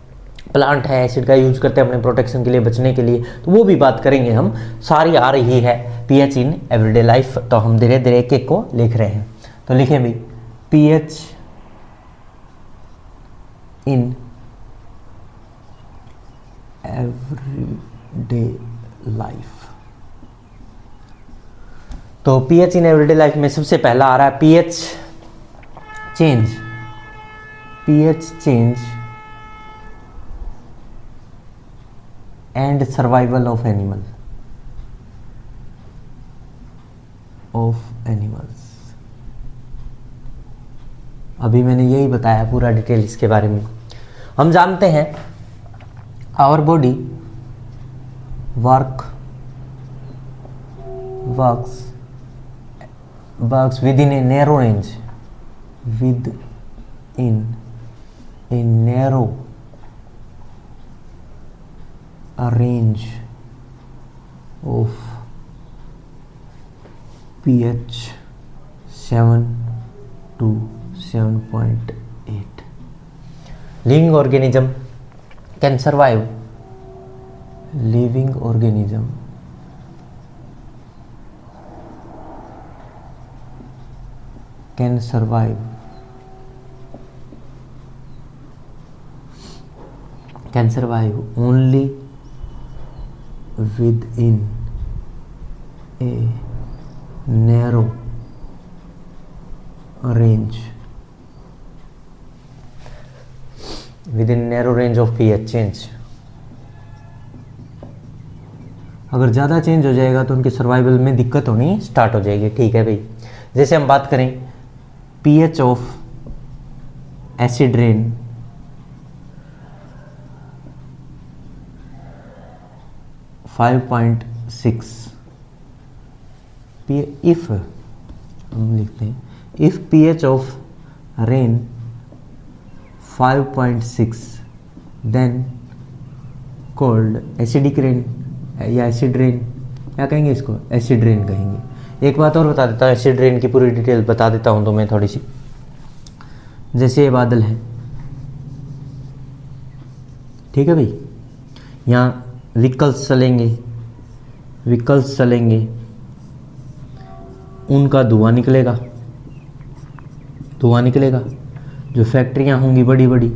प्लांट है, एसिड का यूज करते हैं अपने प्रोटेक्शन के लिए, बचने के लिए, तो वो भी बात करेंगे हम। सारी आ रही है पीएच इन एवरीडे लाइफ, तो हम धीरे धीरे एक एक को लिख रहे हैं। तो लिखें भी पीएच इन एवरीडे लाइफ। तो पीएच इन एवरीडे लाइफ में सबसे पहला आ रहा है pH change, pH change and survival of animals. अभी मैंने यही बताया पूरा डिटेल इसके बारे में। हम जानते हैं our body works within a narrow range, within a narrow range of pH 7 to 7.8. Living organism can survive. Living organism can survive only within a narrow range of pH change. अगर ज़्यादा change हो जाएगा तो उनके survival में दिक्कत होनी start हो जाएगी। ठीक है भाई, जैसे हम बात करें pH of acid rain 5.6, if हम लिखते हैं if pH of rain 5.6 then called acidic rain या एसिड रेन, क्या कहेंगे इसको, एसिड रेन कहेंगे। एक बात और बता देता हूँ, एसिड रेन की पूरी डिटेल बता देता हूँ तो मैं थोड़ी सी। जैसे ये बादल है, ठीक है भाई, यहाँ व्हीकल्स चलेंगे, उनका धुआं निकलेगा, जो फैक्ट्रियाँ होंगी बड़ी बड़ी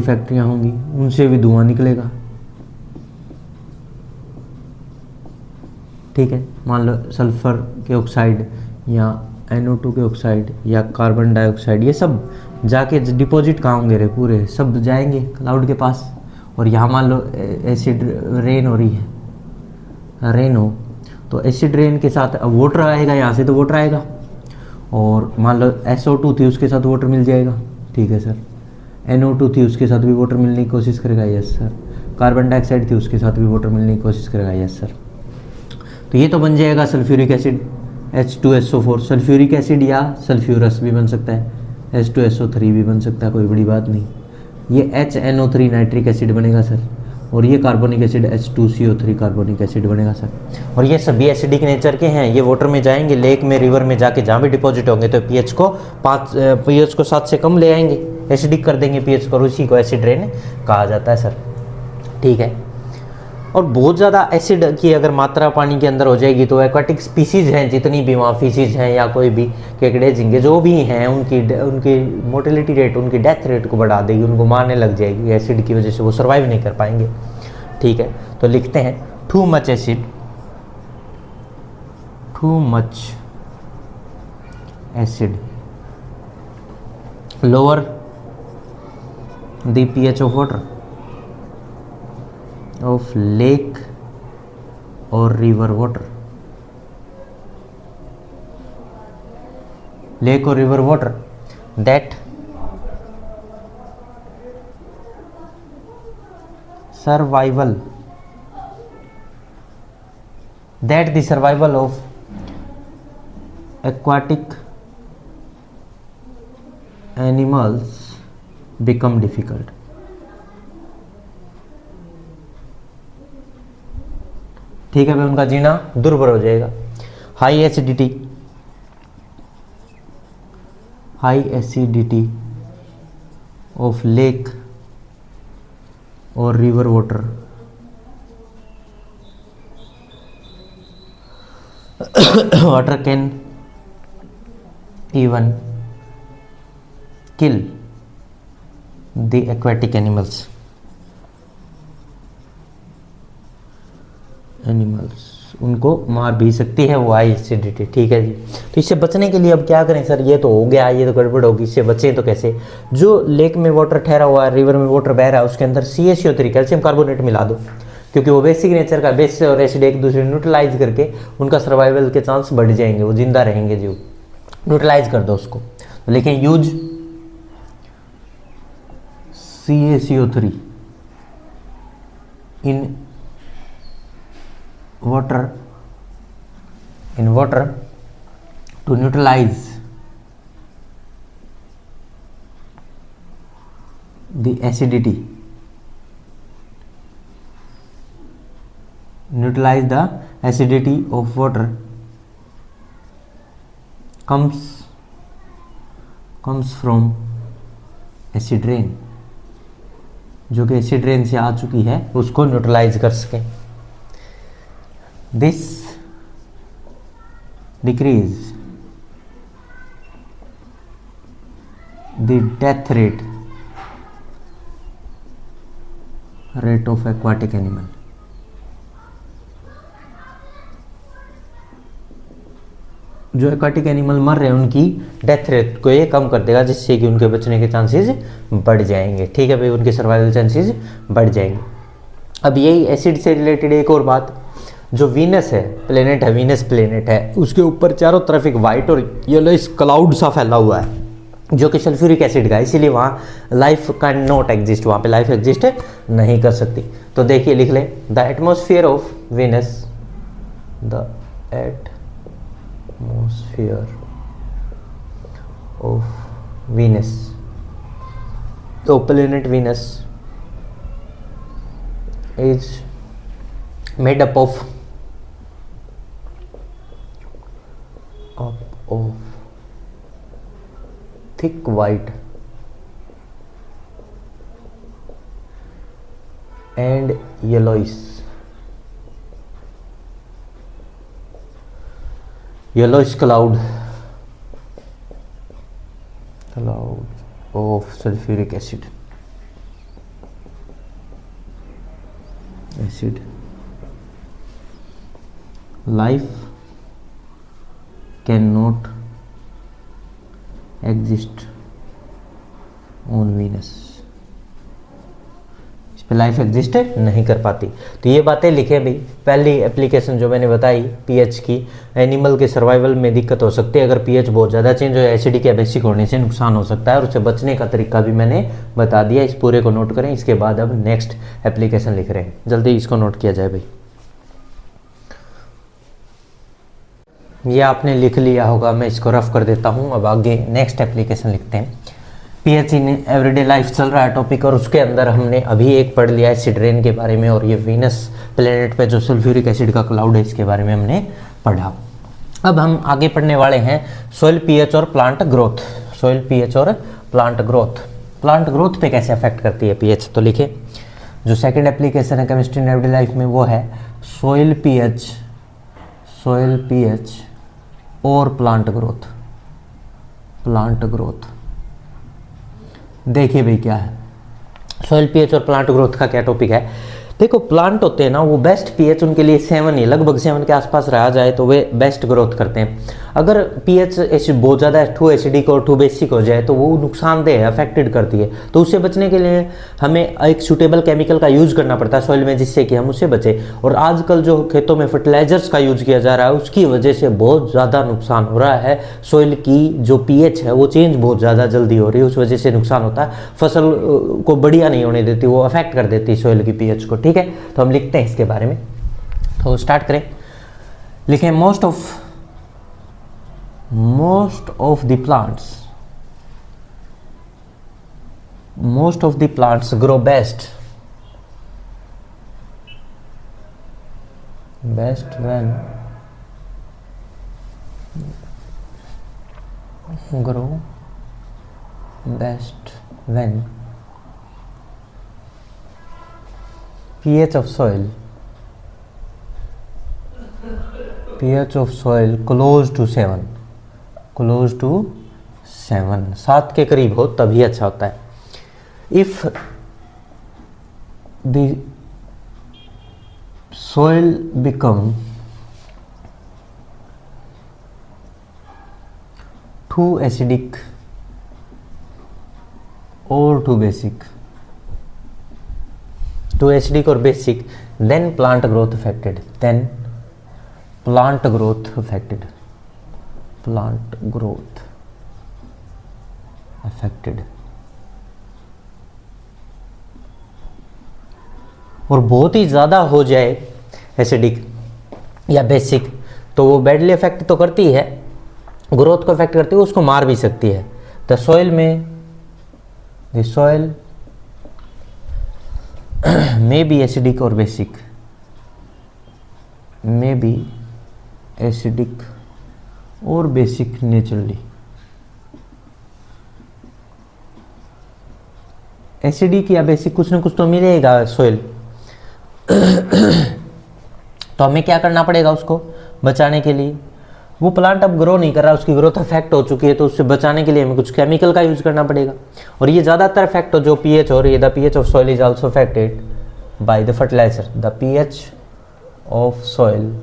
फैक्ट्रियाँ होंगी, उनसे भी धुआं निकलेगा। ठीक है, मान लो सल्फर के ऑक्साइड या NO2 के ऑक्साइड या कार्बन डाइऑक्साइड, ये सब जाके डिपॉजिट कहाँ होंगे रे, पूरे सब जाएंगे क्लाउड के पास। और यहाँ मान लो एसिड रेन हो रही है, रेन हो तो एसिड रेन के साथ अब वाटर आएगा, यहाँ से तो वाटर आएगा, और मान लो SO2 थी उसके साथ वाटर मिल जाएगा। ठीक है सर, NO2 थी उसके साथ भी वाटर मिलने की कोशिश करेगा। यस सर, कार्बन डाइऑक्साइड थी उसके साथ भी वाटर मिलने की कोशिश करेगा। यस सर, तो ये तो बन जाएगा sulphuric acid H2SO4, sulphuric acid या सल्फ्यूरस भी बन सकता है, H2SO3 भी बन सकता है, कोई बड़ी बात नहीं। ये HNO3 नाइट्रिक एसिड बनेगा सर, और ये carbonic acid H2CO3 carbonic acid बनेगा सर। और ये सभी एसिडिक नेचर के हैं, ये वाटर में जाएंगे, लेक में, रिवर में जाके जहाँ भी डिपॉजिट होंगे तो पीएच को 7 से कम ले आएंगे, एसिडिक कर देंगे पीएच को, और उसी को एसिड रेन कहा जाता है सर। ठीक है, और बहुत ज़्यादा एसिड की अगर मात्रा पानी के अंदर हो जाएगी तो एक्वाटिक स्पीसीज हैं, जितनी भी वहाँ फिशीज हैं या कोई भी केकड़े झींगे जो भी हैं, उनकी मोर्टेलिटी रेट, उनकी डेथ रेट को बढ़ा देगी, उनको मारने लग जाएगी। एसिड की वजह से वो सर्वाइव नहीं कर पाएंगे। ठीक है, तो लिखते हैं too much acid lower the pH of water of lake or river water, that the survival of aquatic animals become difficult। ठीक है भाई, उनका जीना दुर्भर हो जाएगा। हाई एसिडिटी ऑफ लेक और river water can even kill the aquatic animals. उनको मार भी सकती है वो हाई एसिडिटी। ठीक है जी। तो इससे बचने के लिए अब क्या करें सर, ये तो हो गया, ये तो गड़बड़ होगी, इससे बचें तो कैसे। जो लेक में वाटर ठहरा हुआ है, रिवर में वाटर बह रहा है, उसके अंदर CaCO3 कैल्शियम कार्बोनेट मिला दो, क्योंकि वो बेसिक नेचर का, बेस और एसिड एक दूसरे न्यूट्रलाइज करके उनका सर्वाइवल के चांस बढ़ जाएंगे, वो जिंदा रहेंगे जी। न्यूट्रलाइज कर दो उसको। तो लिखें use CaCO3 in water to neutralize the acidity, of water comes from acid rain, जो कि एसिड रेन से आ चुकी है, उसको न्यूट्रलाइज कर सकें। This decrease the death rate of aquatic animal. जो एक्वाटिक एनिमल मर रहे हैं उनकी डेथ रेट को ये कम कर देगा, जिससे कि उनके बचने के चांसेस बढ़ जाएंगे। ठीक है भाई, उनके सर्वाइवल चांसेस बढ़ जाएंगे। अब यही एसिड से रिलेटेड एक और बात, जो वीनस है, प्लेनेट है, वीनस प्लेनेट है, उसके ऊपर चारों तरफ एक वाइट और येलोइश क्लाउड सा फैला हुआ है, जो कि सल्फ्यूरिक एसिड का है, इसीलिए वहाँ लाइफ कैन नॉट एग्जिस्ट, वहाँ पे लाइफ एग्जिस्ट नहीं कर सकती। तो देखिए लिख लें, the atmosphere of Venus, the atmosphere of Venus, तो planet Venus is made up of thick white and yellowish cloud of sulfuric acid. Life cannot exist on Venus. इस पे लाइफ एग्जिस्ट नहीं कर पाती। तो ये बातें लिखे भाई। पहली एप्लीकेशन जो मैंने बताई पीएच की, एनिमल के सर्वाइवल में दिक्कत हो सकती है अगर पीएच बहुत ज़्यादा चेंज हो, एसिडिक या बेसिक होने से नुकसान हो सकता है, और उससे बचने का तरीका भी मैंने बता दिया। इस पूरे को नोट करें। इसके बाद अब नेक्स्ट एप्लीकेशन लिख रहे हैं, जल्दी इसको नोट किया जाए भाई। ये आपने लिख लिया होगा, मैं इसको रफ कर देता हूँ। अब आगे नेक्स्ट एप्लीकेशन लिखते हैं। पीएच इन एवरीडे लाइफ चल रहा है टॉपिक, और उसके अंदर हमने अभी एक पढ़ लिया एसिड रेन के बारे में, और ये वीनस प्लेनेट पे जो सल्फ्यूरिक एसिड का क्लाउड है इसके बारे में हमने पढ़ा। अब हम आगे पढ़ने वाले हैं सोइल पीएच और प्लांट ग्रोथ। सोइल पीएच और प्लांट ग्रोथ पे कैसे अफेक्ट करती है पीएच। तो लिखे, जो सेकेंड एप्लीकेशन है केमिस्ट्री इन एवरीडे लाइफ में वो है सोइल पीएच और प्लांट ग्रोथ। देखिए भाई क्या है सॉइल पीएच और प्लांट ग्रोथ का क्या टॉपिक है। देखो प्लांट होते हैं ना, वो बेस्ट पीएच उनके लिए 7 ही, लगभग 7 के आसपास रहा जाए तो वे बेस्ट ग्रोथ करते हैं। अगर पीएच एसिड बहुत ज़्यादा टू एसिडिक और टू बेसिक हो जाए तो वो नुकसानदेह है, अफेक्टेड करती है। तो उससे बचने के लिए हमें एक सूटेबल केमिकल का यूज़ करना पड़ता है सॉइल में, जिससे कि हम उससे बचें। और आजकल जो खेतों में फर्टिलाइजर्स का यूज़ किया जा रहा है उसकी वजह से बहुत ज़्यादा नुकसान हो रहा है। सॉइल की जो पीएच है वो चेंज बहुत ज़्यादा जल्दी हो रही है, उस वजह से नुकसान होता है। फसल को बढ़िया नहीं होने देती, वो अफेक्ट कर देती है सॉइल की पीएच को। ठीक है, तो हम लिखते हैं इसके बारे में। तो स्टार्ट करें, लिखें most of the plants grow best when pH of soil close to 7 7 के करीब हो तभी अच्छा होता है। If the soil become too acidic और टू बेसिक, टू एसिडिक और basic, then plant growth affected, then plant growth affected, plant growth affected. और बहुत ही ज़्यादा हो जाए एसिडिक या बेसिक तो वो बैडली अफेक्ट तो करती है, ग्रोथ को अफेक्ट करती है, उसको मार भी सकती है। द सॉइल में, the soil may be acidic और बेसिक, मे बी एसिडिक और बेसिक नेचुरली। एसिडिक या बेसिक कुछ ना कुछ तो मिलेगा सॉइल, तो हमें क्या करना पड़ेगा उसको बचाने के लिए। वो प्लांट अब ग्रो नहीं कर रहा, उसकी ग्रोथ अफेक्ट हो चुकी है, तो उससे बचाने के लिए हमें कुछ केमिकल का यूज करना पड़ेगा। और ये ज़्यादातर इफेक्ट हो जो पीएच हो रही है, the pH of soil is also affected by the fertiliser, the pH of soil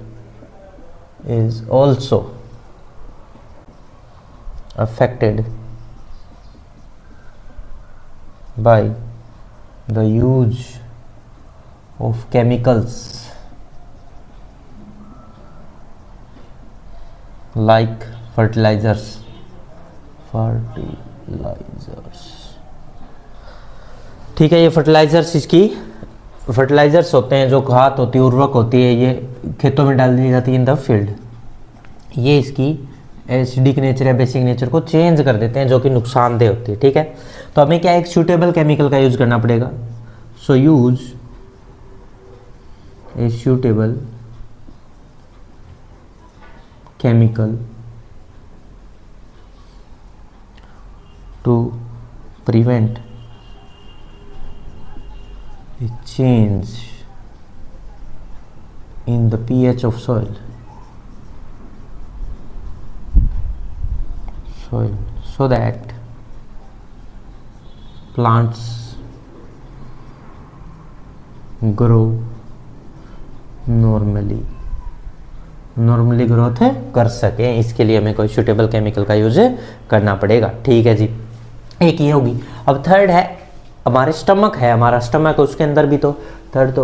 is also affected by the use of chemicals like fertilizers, ठीक है। ये फर्टिलाइजर्स, इसकी फर्टिलाइजर्स होते हैं जो खाद होती है, उर्वरक होती है, ये खेतों में डाल दी जाती है इन द फील्ड। ये इसकी एसिडिक नेचर या बेसिक नेचर को चेंज कर देते हैं, जो कि नुकसानदेह होती है, ठीक है। तो हमें क्या एक सूटेबल केमिकल का यूज करना पड़ेगा। सो use a suitable chemical to prevent a change in the pH of soil, so that plants grow normally growth कर सके। इसके लिए हमें कोई सूटेबल केमिकल का यूज करना पड़ेगा, ठीक है जी। एक ये होगी। अब थर्ड है हमारे स्टमक है, हमारा स्टमक उसके अंदर भी तो थर्ड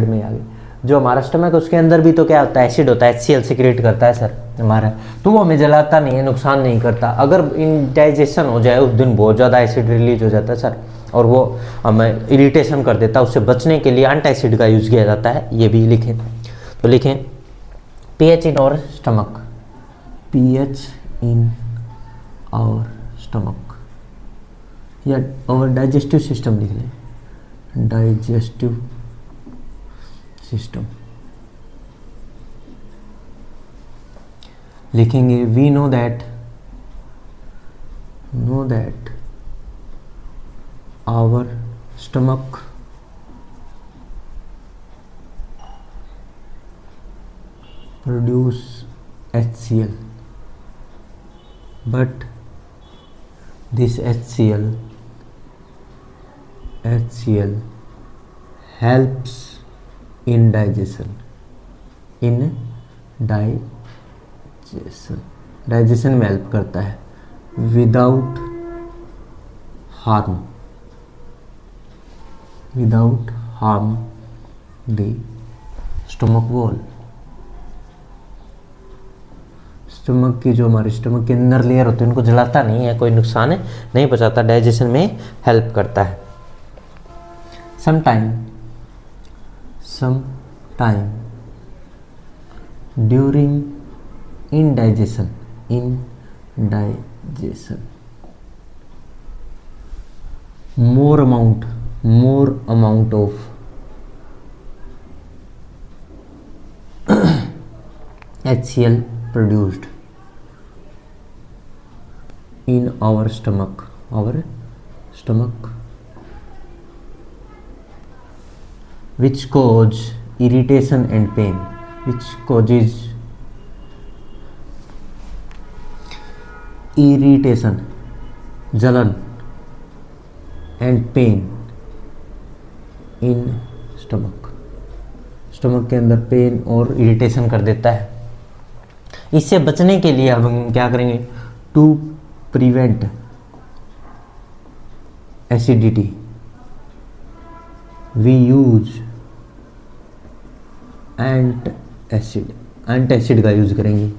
में आ गए। जो हमारा स्टमक है उसके अंदर भी तो क्या होता है, एसिड होता है, HCl सिक्रेट करता है सर हमारा, तो वो हमें जलाता नहीं है, नुकसान नहीं करता। अगर इंडाइजेशन हो जाए उस दिन बहुत ज़्यादा एसिड रिलीज हो जाता है सर, और वो हमें इरिटेशन कर देता है। उससे बचने के लिए एंटासिड का यूज़ किया जाता है, ये भी लिखें। तो लिखें pH in our stomach, pH in our stomach, या आवर डाइजेस्टिव सिस्टम लिख लें, डाइजेस्टिव सिस्टम लिखेंगे। We know that our stomach produce HCl, but this HCl helps in digestion, digestion में हेल्प करता है without harm the stomach wall। Stomach की जो हमारे स्टमक के इनर लेयर होते हैं उनको जलाता नहीं है, कोई नुकसान नहीं पहुंचाता, डाइजेशन में हेल्प करता है। sometime during indigestion more amount of HCl produced in our stomach which cause irritation and pain, which causes irritation, जलन and pain in स्टमक के अंदर पेन और इरिटेशन कर देता है। इससे बचने के लिए अब हम क्या करेंगे, to prevent acidity we use antacid का यूज करेंगे।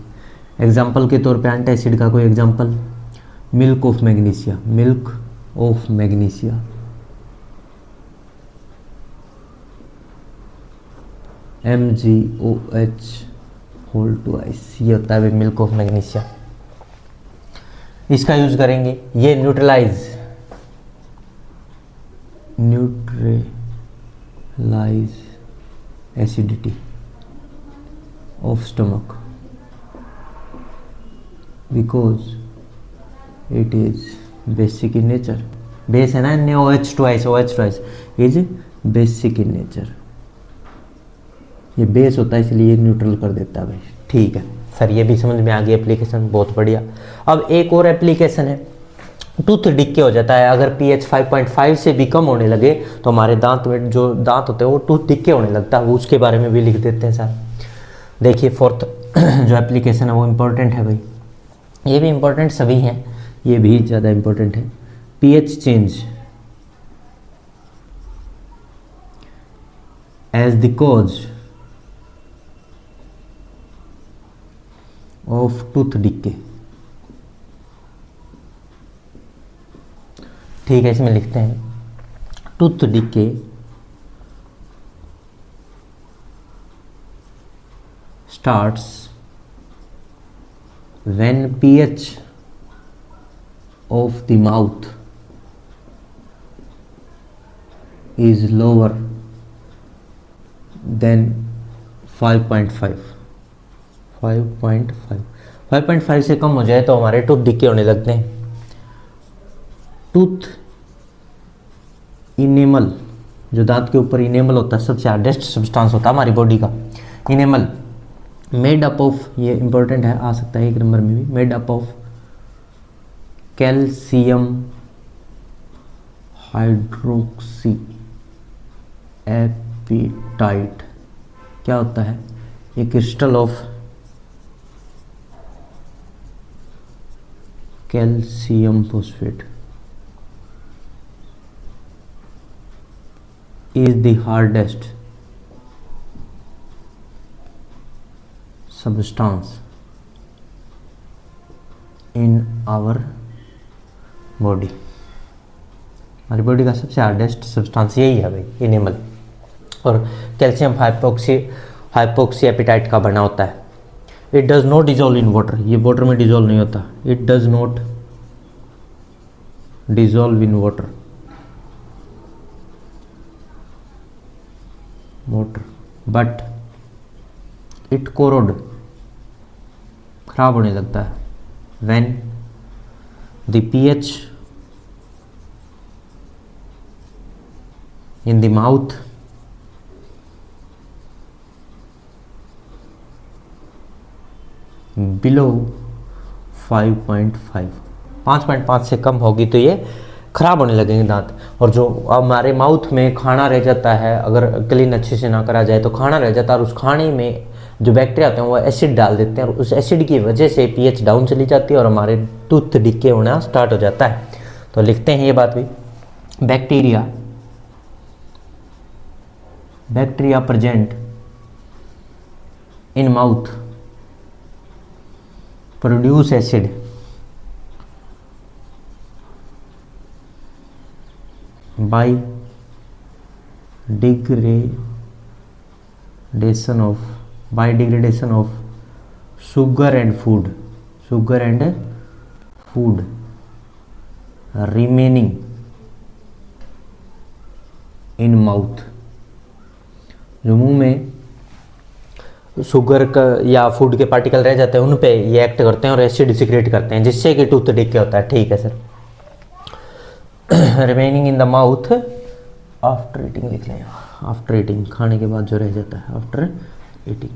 एग्जाम्पल के तौर पे एंटासिड का कोई example, milk of magnesia, milk of magnesia, MgOH whole twice, ये होता है मिल्क ऑफ मैग्नीशिया, इसका यूज करेंगे। ये neutralise acidity of stomach because it is basic in nature. Base है ना OH twice, OH twice is basic in nature, ये base होता है इसलिए न्यूट्रल कर देता है भाई। ठीक है सर, ये भी समझ में आ गई एप्लीकेशन, बहुत बढ़िया। अब एक और एप्लीकेशन है, टूथ डिक्के हो जाता है। अगर pH 5.5 से भी कम होने लगे तो हमारे दांत में जो दांत होते हैं वो टूथ डिक्के होने लगता है, वो उसके बारे में भी लिख देते हैं सर। देखिए फोर्थ जो एप्लीकेशन है वो इम्पोर्टेंट है भाई, ये भी इम्पोर्टेंट सभी हैं, ये भी ज़्यादा इम्पोर्टेंट है। pH change as the cause of tooth decay. ठीक है, इसमें लिखते हैं tooth decay starts when pH of the mouth is lower than 5.5 से कम हो जाए तो हमारे टूथ डिक्के होने लगते हैं। टूथ इनेमल, जो दांत के ऊपर इनेमल होता है, सबसे हार्डेस्ट सब्सटेंस होता है हमारी बॉडी का इनेमल, मेड अप ऑफ, ये इंपॉर्टेंट है, आ सकता है एक नंबर में भी, made up of calcium hydroxy appetite. क्या होता है ये? Crystal of calcium phosphate is the hardest substance in our body। हमारी बॉडी का सबसे हार्डेस्ट सब्सटेंस यही है भाई, इनेमल। और कैल्शियम हाइपोक्सी एपिटाइट का बना होता है। It does not dissolve in water, ये वाटर में डिजोल्व नहीं होता। It does not dissolve in water but it corrode, खराब होने लगता है, when the pH in the mouth below 5.5 से कम होगी तो ये खराब होने लगेंगे दांत। और जो हमारे माउथ में खाना रह जाता है, अगर क्लीन अच्छे से ना करा जाए तो खाना रह जाता है, और उस खाने में जो बैक्टीरिया होते हैं वो एसिड डाल देते हैं, और उस एसिड की वजह से pH डाउन चली जाती है और हमारे टूथ डिक्के होना स्टार्ट हो जाता है। तो लिखते हैं ये बात भी, bacteria present in mouth produce acid by degradation of sugar and food remaining in mouth। जो मुंह में शुगर का या फूड के पार्टिकल रह जाते हैं उन पे ये एक्ट करते हैं और एसिड सिक्रेट करते हैं, जिससे कि टूथ डिक्के होता है। ठीक है sir. Remaining in the mouth after eating लिख लें, आफ्टर ईटिंग, खाने के बाद जो रह जाता है आफ्टर ईटिंग।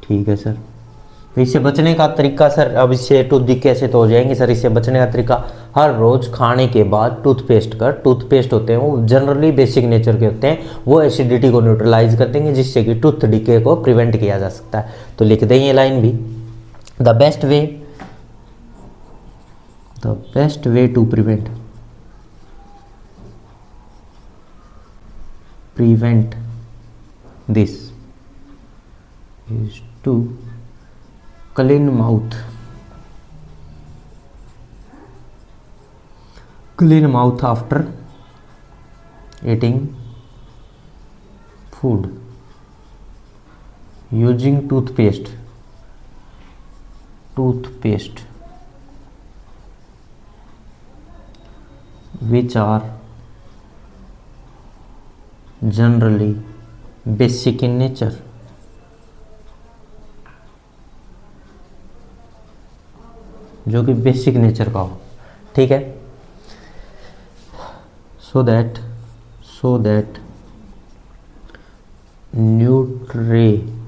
ठीक है सर। तो इससे बचने का तरीका सर, अब इससे टूथ डिक्के से तो हो जाएंगे सर। इससे बचने का तरीका, हर रोज़ खाने के बाद टूथपेस्ट होते हैं वो जनरली बेसिक नेचर के होते हैं, वो एसिडिटी को न्यूट्रलाइज कर देंगे, जिससे कि टूथ डिक्के को प्रिवेंट किया जा सकता है। तो लिख दें ये लाइन भी, the best way the best way to prevent this is to clean mouth after eating food, using toothpaste which are generally basic in nature. जो कि बेसिक नेचर का हो, ठीक है। So that neutralise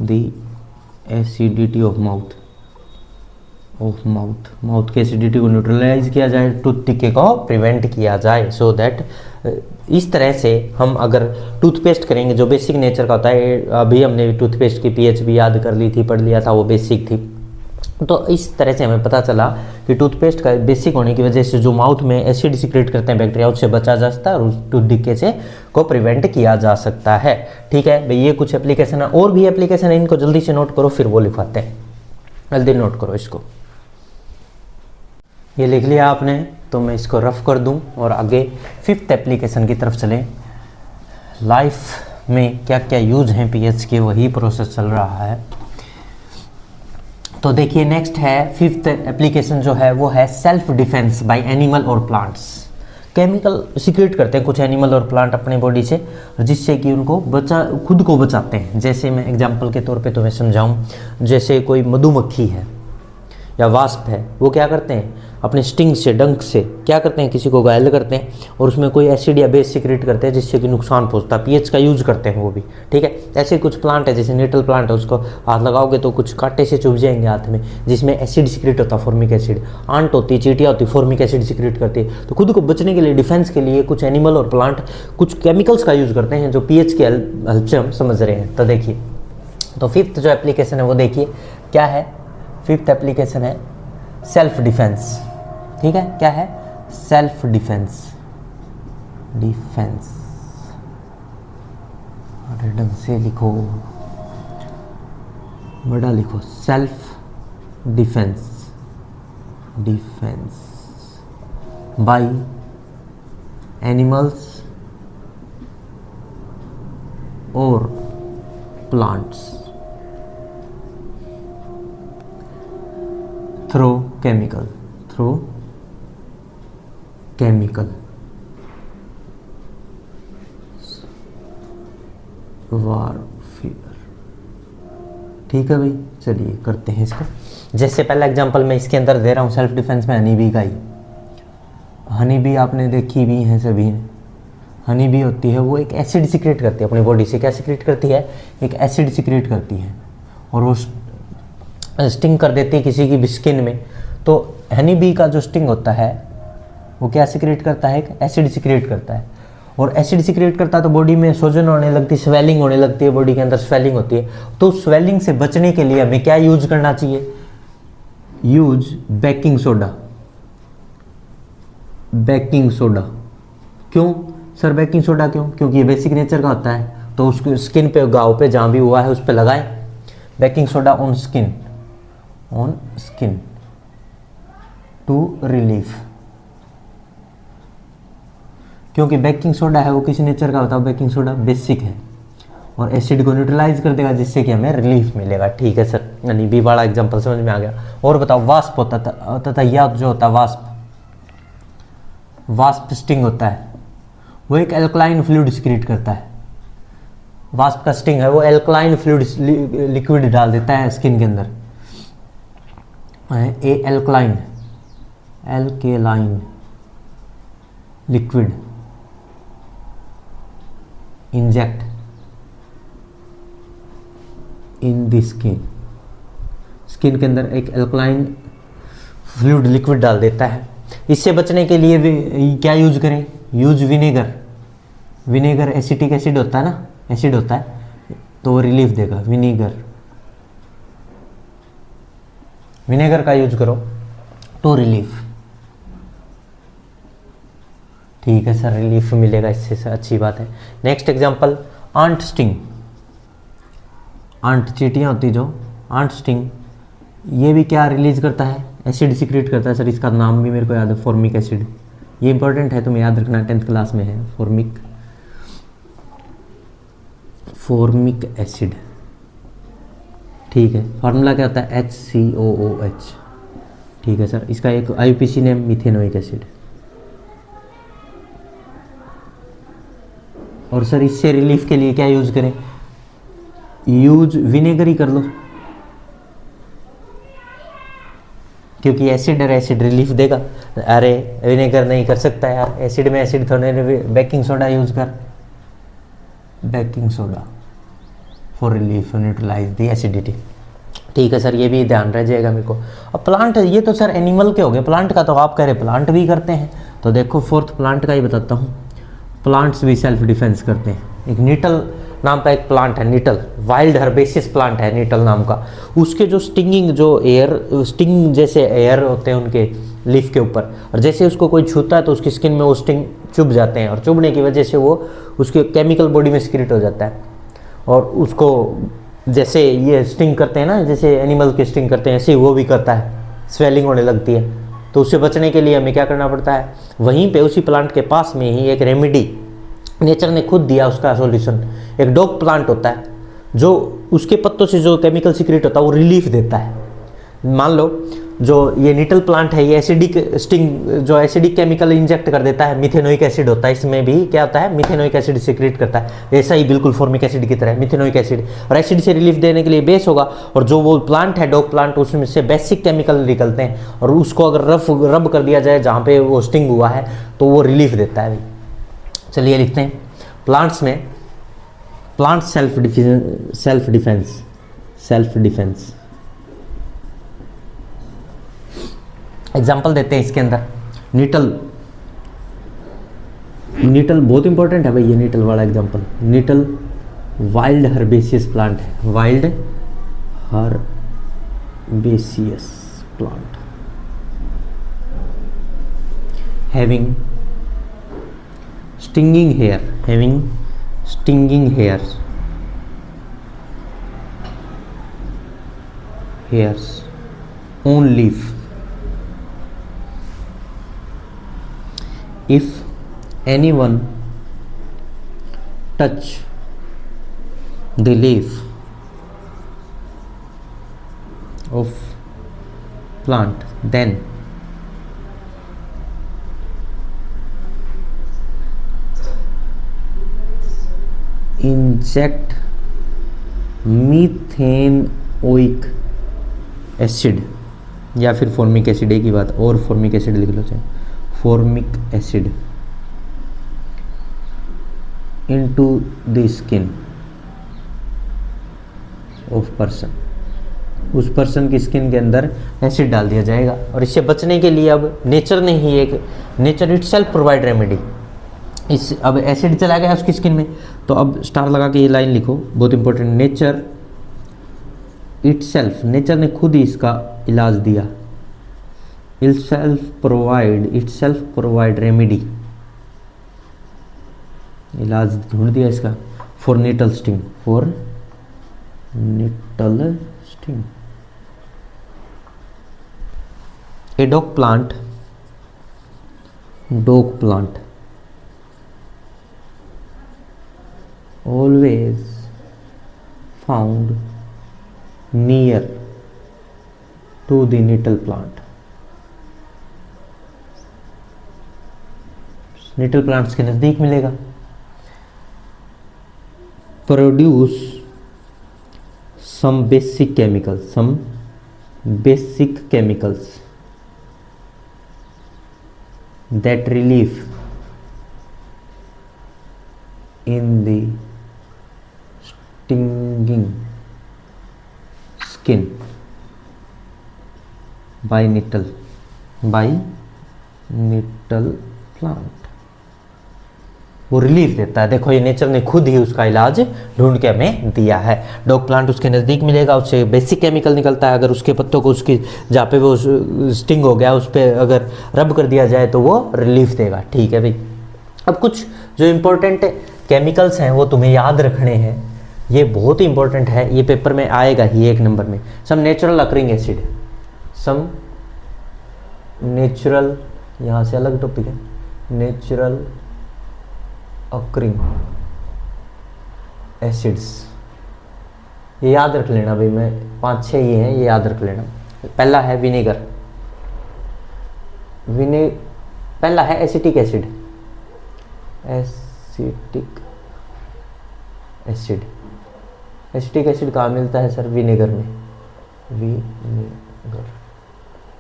the acidity of mouth की acidity को neutralise किया जाए, टूथ डिके को प्रिवेंट किया जाए। सो दैट इस तरह से हम अगर टूथपेस्ट करेंगे जो बेसिक नेचर का होता है, अभी हमने टूथपेस्ट की पीएच भी याद कर ली थी, पढ़ लिया था, वो बेसिक थी। तो इस तरह से हमें पता चला कि टूथपेस्ट का बेसिक होने की वजह से जो माउथ में एसिड सिक्रेट करते हैं बैक्टीरिया, उससे बचा जा सकता है और उस टूथ डिके से को प्रिवेंट किया जा सकता है, ठीक है भाई। ये कुछ एप्लीकेशन है, और भी एप्लीकेशन है, इनको जल्दी से नोट करो, फिर वो लिखवाते हैं। जल्दी नोट करो इसको। ये लिख लिया आपने, तो मैं इसको रफ कर दूं और आगे 5th एप्लीकेशन की तरफ चलें। लाइफ में क्या क्या यूज हैं पीएच के, वही प्रोसेस चल रहा है। तो देखिए नेक्स्ट है 5th एप्लीकेशन जो है वो है सेल्फ डिफेंस बाय एनिमल और प्लांट्स। केमिकल सिक्रेट करते हैं कुछ एनिमल और प्लांट अपने बॉडी से, जिससे कि उनको खुद को बचाते हैं। जैसे मैं एग्जांपल के तौर पे तुम्हें समझाऊं, जैसे कोई मधुमक्खी है या वास्प है, वो क्या करते हैं अपने स्टिंग से, डंक से क्या करते हैं, किसी को घायल करते हैं और उसमें कोई एसिड या बेस सिक्रेट करते हैं जिससे कि नुकसान पहुंचता है। पीएच का यूज करते हैं वो भी, ठीक है। ऐसे कुछ प्लांट है, जैसे नेटल प्लांट है, उसको हाथ लगाओगे तो कुछ कांटे से चुभ जाएंगे हाथ में, जिसमें एसिड सिक्रेट होता है, फॉर्मिक एसिड। आंट होती है, चींटियाँ होती है, फॉर्मिक एसिड सिक्रेट करती है। तो खुद को बचने के लिए, डिफेंस के लिए कुछ एनिमल और प्लांट कुछ केमिकल्स का यूज करते हैं जो पीएच की हेल्प से हम समझ रहे हैं। तो देखिए, तो 5th जो एप्लीकेशन है वो देखिए क्या है। 5th एप्लीकेशन है सेल्फ डिफेंस, ठीक है। क्या है? Self defence. अरे ढंग से लिखो, बड़ा लिखो। सेल्फ डिफेंस बाय एनिमल्स और प्लांट्स थ्रू केमिकल वारफेयर, ठीक है भाई। चलिए करते हैं इसको। जैसे पहला एग्जांपल मैं इसके अंदर दे रहा हूँ सेल्फ डिफेंस में, हनी बी का ही। हनी बी आपने देखी भी है सभी ने। हनी बी होती है वो एक एसिड सिक्रेट करती है अपनी बॉडी से। क्या सिक्रेट करती है? एक एसिड सिक्रेट करती है और वो स्टिंग कर देती है किसी की भी स्किन में। तो हनी बी का जो स्टिंग होता है वो क्या सिक्रेट करता है? एक एसिड सिक्रेट करता है। और एसिड सिक्रेट करता है तो बॉडी में सोजन होने लगती है, स्वेलिंग होने लगती है, बॉडी के अंदर स्वेलिंग होती है। तो स्वेलिंग से बचने के लिए हमें क्या यूज करना चाहिए? Use baking soda. क्यों सर बेकिंग सोडा क्यों? क्योंकि ये बेसिक नेचर का होता है। तो उसको स्किन पे, घाव पे जहाँ भी हुआ है उस पे लगाएं baking soda on skin to relief. क्योंकि बेकिंग सोडा है वो किस नेचर का होता है? बेकिंग सोडा बेसिक है और एसिड को न्यूट्रलाइज कर देगा, जिससे कि हमें रिलीफ मिलेगा, ठीक है सर। यानी बी वाला एग्जांपल समझ में आ गया। और बताओ, वास्प होता तथा यह जो होता है वास्प स्टिंग होता है, वो एक एल्कलाइन फ्लूइड सिक्रेट करता है। वास्प का स्टिंग है वो एल्कलाइन फ्लूइड लिक्विड डाल देता है स्किन के अंदर। Alkaline liquid inject in the skin के अंदर एक एल्कलाइन फ्लूइड लिक्विड डाल देता है। इससे बचने के लिए भी क्या यूज करें? यूज विनेगर एसिटिक एसिड होता है ना, एसिड होता है तो वो रिलीफ देगा। विनेगर विनेगर का यूज करो टू रिलीफ। ठीक है सर, रिलीफ मिलेगा इससे, अच्छी बात है। Next example, ant sting. Ant चींटियाँ होती जो, आंट स्टिंग, ये भी क्या रिलीज करता है, एसिड सिक्रेट करता है। सर इसका नाम भी मेरे को याद है, फॉर्मिक एसिड। ये इंपॉर्टेंट है, तुम्हें याद रखना, 10th क्लास में है, फॉर्मिक एसिड। ठीक है, फार्मूला क्या होता है, HCOOH। ठीक है सर, इसका एक IUPAC नेम मिथेनोइक एसिड। और सर इससे रिलीफ के लिए क्या यूज करें, यूज विनेगर ही कर लो, क्योंकि एसिड है, एसिड रिलीफ देगा। अरे विनेगर नहीं कर सकता यार, एसिड में एसिड थोड़े, बेकिंग सोडा यूज कर, baking soda for relief, neutralise the acidity. ठीक है सर, ये भी ध्यान रह जाएगा मेरे को। अब प्लांट, ये तो सर एनिमल के हो गए, प्लांट का तो आप कह रहे प्लांट भी करते हैं, तो देखो फोर्थ प्लांट का ही बताता हूँ। प्लांट्स भी सेल्फ डिफेंस करते हैं। एक नीटल नाम का एक प्लांट है, नीटल, वाइल्ड हर्बेसियस प्लांट है नीटल नाम का। उसके जो स्टिंगिंग, जो एयर, स्टिंग जैसे एयर होते हैं उनके लीफ के ऊपर, और जैसे उसको कोई छूता है तो उसकी स्किन में वो स्टिंग चुभ जाते हैं, और चुभने की वजह से वो उसके केमिकल बॉडी में सिक्रेट हो जाता है, और उसको जैसे ये स्टिंग करते हैं ना, जैसे एनिमल के स्टिंग करते हैं, ऐसे ही वो भी करता है, स्वेलिंग होने लगती है। तो उससे बचने के लिए हमें क्या करना पड़ता है, वहीं पे उसी प्लांट के पास में ही एक रेमेडी नेचर ने खुद दिया, उसका सॉल्यूशन। एक डॉग प्लांट होता है, जो उसके पत्तों से जो केमिकल सीक्रेट होता है वो रिलीफ देता है। मान लो जो ये नीटल प्लांट है, ये एसिडिक स्टिंग, जो एसिडिक केमिकल इंजेक्ट कर देता है, मिथेनोइक एसिड होता है, इसमें भी क्या होता है, मिथेनोइक एसिड सीक्रेट करता है, ऐसा ही बिल्कुल फॉर्मिक एसिड की तरह मिथेनोइक एसिड। और एसिड से रिलीफ देने के लिए बेस होगा, और जो वो प्लांट है, डॉग प्लांट, उसमें से बेसिक केमिकल निकलते हैं, और उसको अगर रब कर दिया जाए जहाँ पे वो स्टिंग हुआ है, तो वो रिलीफ देता है। चलिए लिखते हैं, प्लांट्स में, प्लांट सेल्फ डिफेंस। एग्जाम्पल देते हैं इसके अंदर, नीटल बहुत इंपॉर्टेंट है भाई, ये नीटल वाला एग्जाम्पल। नीटल वाइल्ड हर्बेसियस प्लांट है, wild herbaceous plant, having stinging hairs on leaf. If anyone touch the leaf of plant, then inject methanoic acid या फिर फॉर्मिक एसिड, एक ही बात, और फॉर्मिक एसिड लिख लो, चाहे formic acid into the skin of person. उस person की skin के अंदर एसिड डाल दिया जाएगा। और इससे बचने के लिए अब नेचर ने ही एक, नेचर इटसेल्फ प्रोवाइड रेमेडी। इस अब एसिड चला गया उसकी स्किन में, तो अब स्टार लगा के ये लाइन लिखो, बहुत इंपॉर्टेंट, नेचर इटसेल्फ, नेचर ने खुद ही इसका इलाज दिया, इटसेल्फ प्रोवाइड रेमेडी, इलाज ढूंढ दिया इसका, for nettle sting, a dock plant always found near to the nettle plant. Nettle plants के नज़दीक मिलेगा। Produce some basic chemicals that relieve in the stinging skin by nettle plant वो relief देता है। देखो ये नेचर ने खुद ही उसका इलाज ढूंढ के हमें दिया है। डॉग प्लांट उसके नज़दीक मिलेगा, उससे बेसिक केमिकल निकलता है। अगर उसके पत्तों को उसकी जहाँ पे वो स्टिंग हो गया उस पर अगर रब कर दिया जाए तो वो रिलीफ देगा। ठीक है भाई। अब कुछ जो इम्पोर्टेंट केमिकल्स हैं वो तुम्हें याद रखने हैं, ये बहुत ही इंपॉर्टेंट है, ये पेपर में आएगा ही 1 नंबर में। Some natural occurring acid, some natural, यहाँ से अलग टॉपिक है, नेचुरल अकरिंग एसिड्स, ये याद रख लेना भाई। मैं 5-6 ये हैं, ये याद रख लेना। पहला है विनेगर, पहला है एसिटिक एसिड, एसिटिक एसिड कहाँ मिलता है सर? विनेगर में, विनेगर।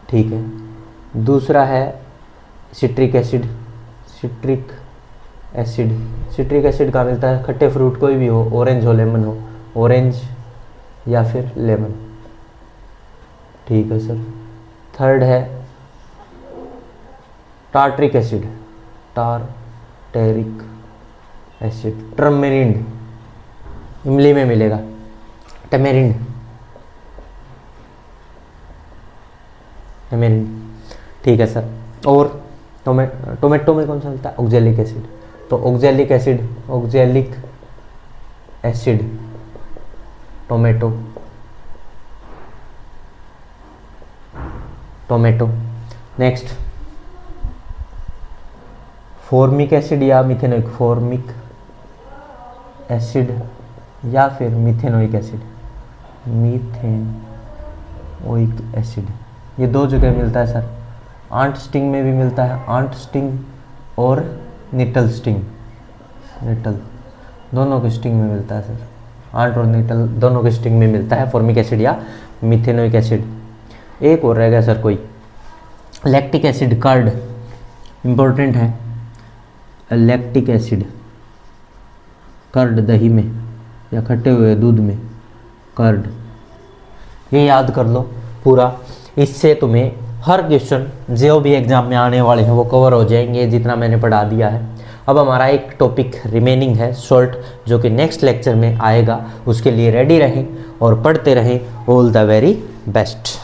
ठीक है। दूसरा है सिट्रिक एसिड, सिट्रिक एसिड कहाँ मिलता है? खट्टे फ्रूट कोई भी हो, ऑरेंज हो, लेमन हो, ऑरेंज या फिर लेमन। ठीक है सर। थर्ड है टार्टरिक एसिड, टार्टेरिक एसिड, टर्मेरिंड, इमली में मिलेगा, टमेरिंड, ठीक है सर। और टोमेटो में कौन सा मिलता है? Oxalic acid. तो oxalic acid tomato. Next formic acid या मिथेनोइक, फॉर्मिक एसिड या फिर मिथेनोइक एसिड, मिथेनोइक एसिड। ये 2 जगह मिलता है सर, आंट स्टिंग में भी मिलता है, आंट स्टिंग और निटल स्टिंग, निटल दोनों के स्टिंग में मिलता है सर, आंट और निटल दोनों के स्टिंग में मिलता है फॉर्मिक एसिड या मिथेनोइक एसिड। एक और रह गया सर कोई, लैक्टिक एसिड, कर्ड, इम्पोर्टेंट है। लैक्टिक एसिड, कर्ड दही में या खट्टे हुए दूध में, कर्ड, ये याद कर लो पूरा। इससे तुम्हें हर क्वेश्चन जो भी एग्जाम में आने वाले हैं वो कवर हो जाएंगे, जितना मैंने पढ़ा दिया है। अब हमारा एक टॉपिक रिमेनिंग है सॉल्ट, जो कि नेक्स्ट लेक्चर में आएगा। उसके लिए रेडी रहें और पढ़ते रहें। All the very best.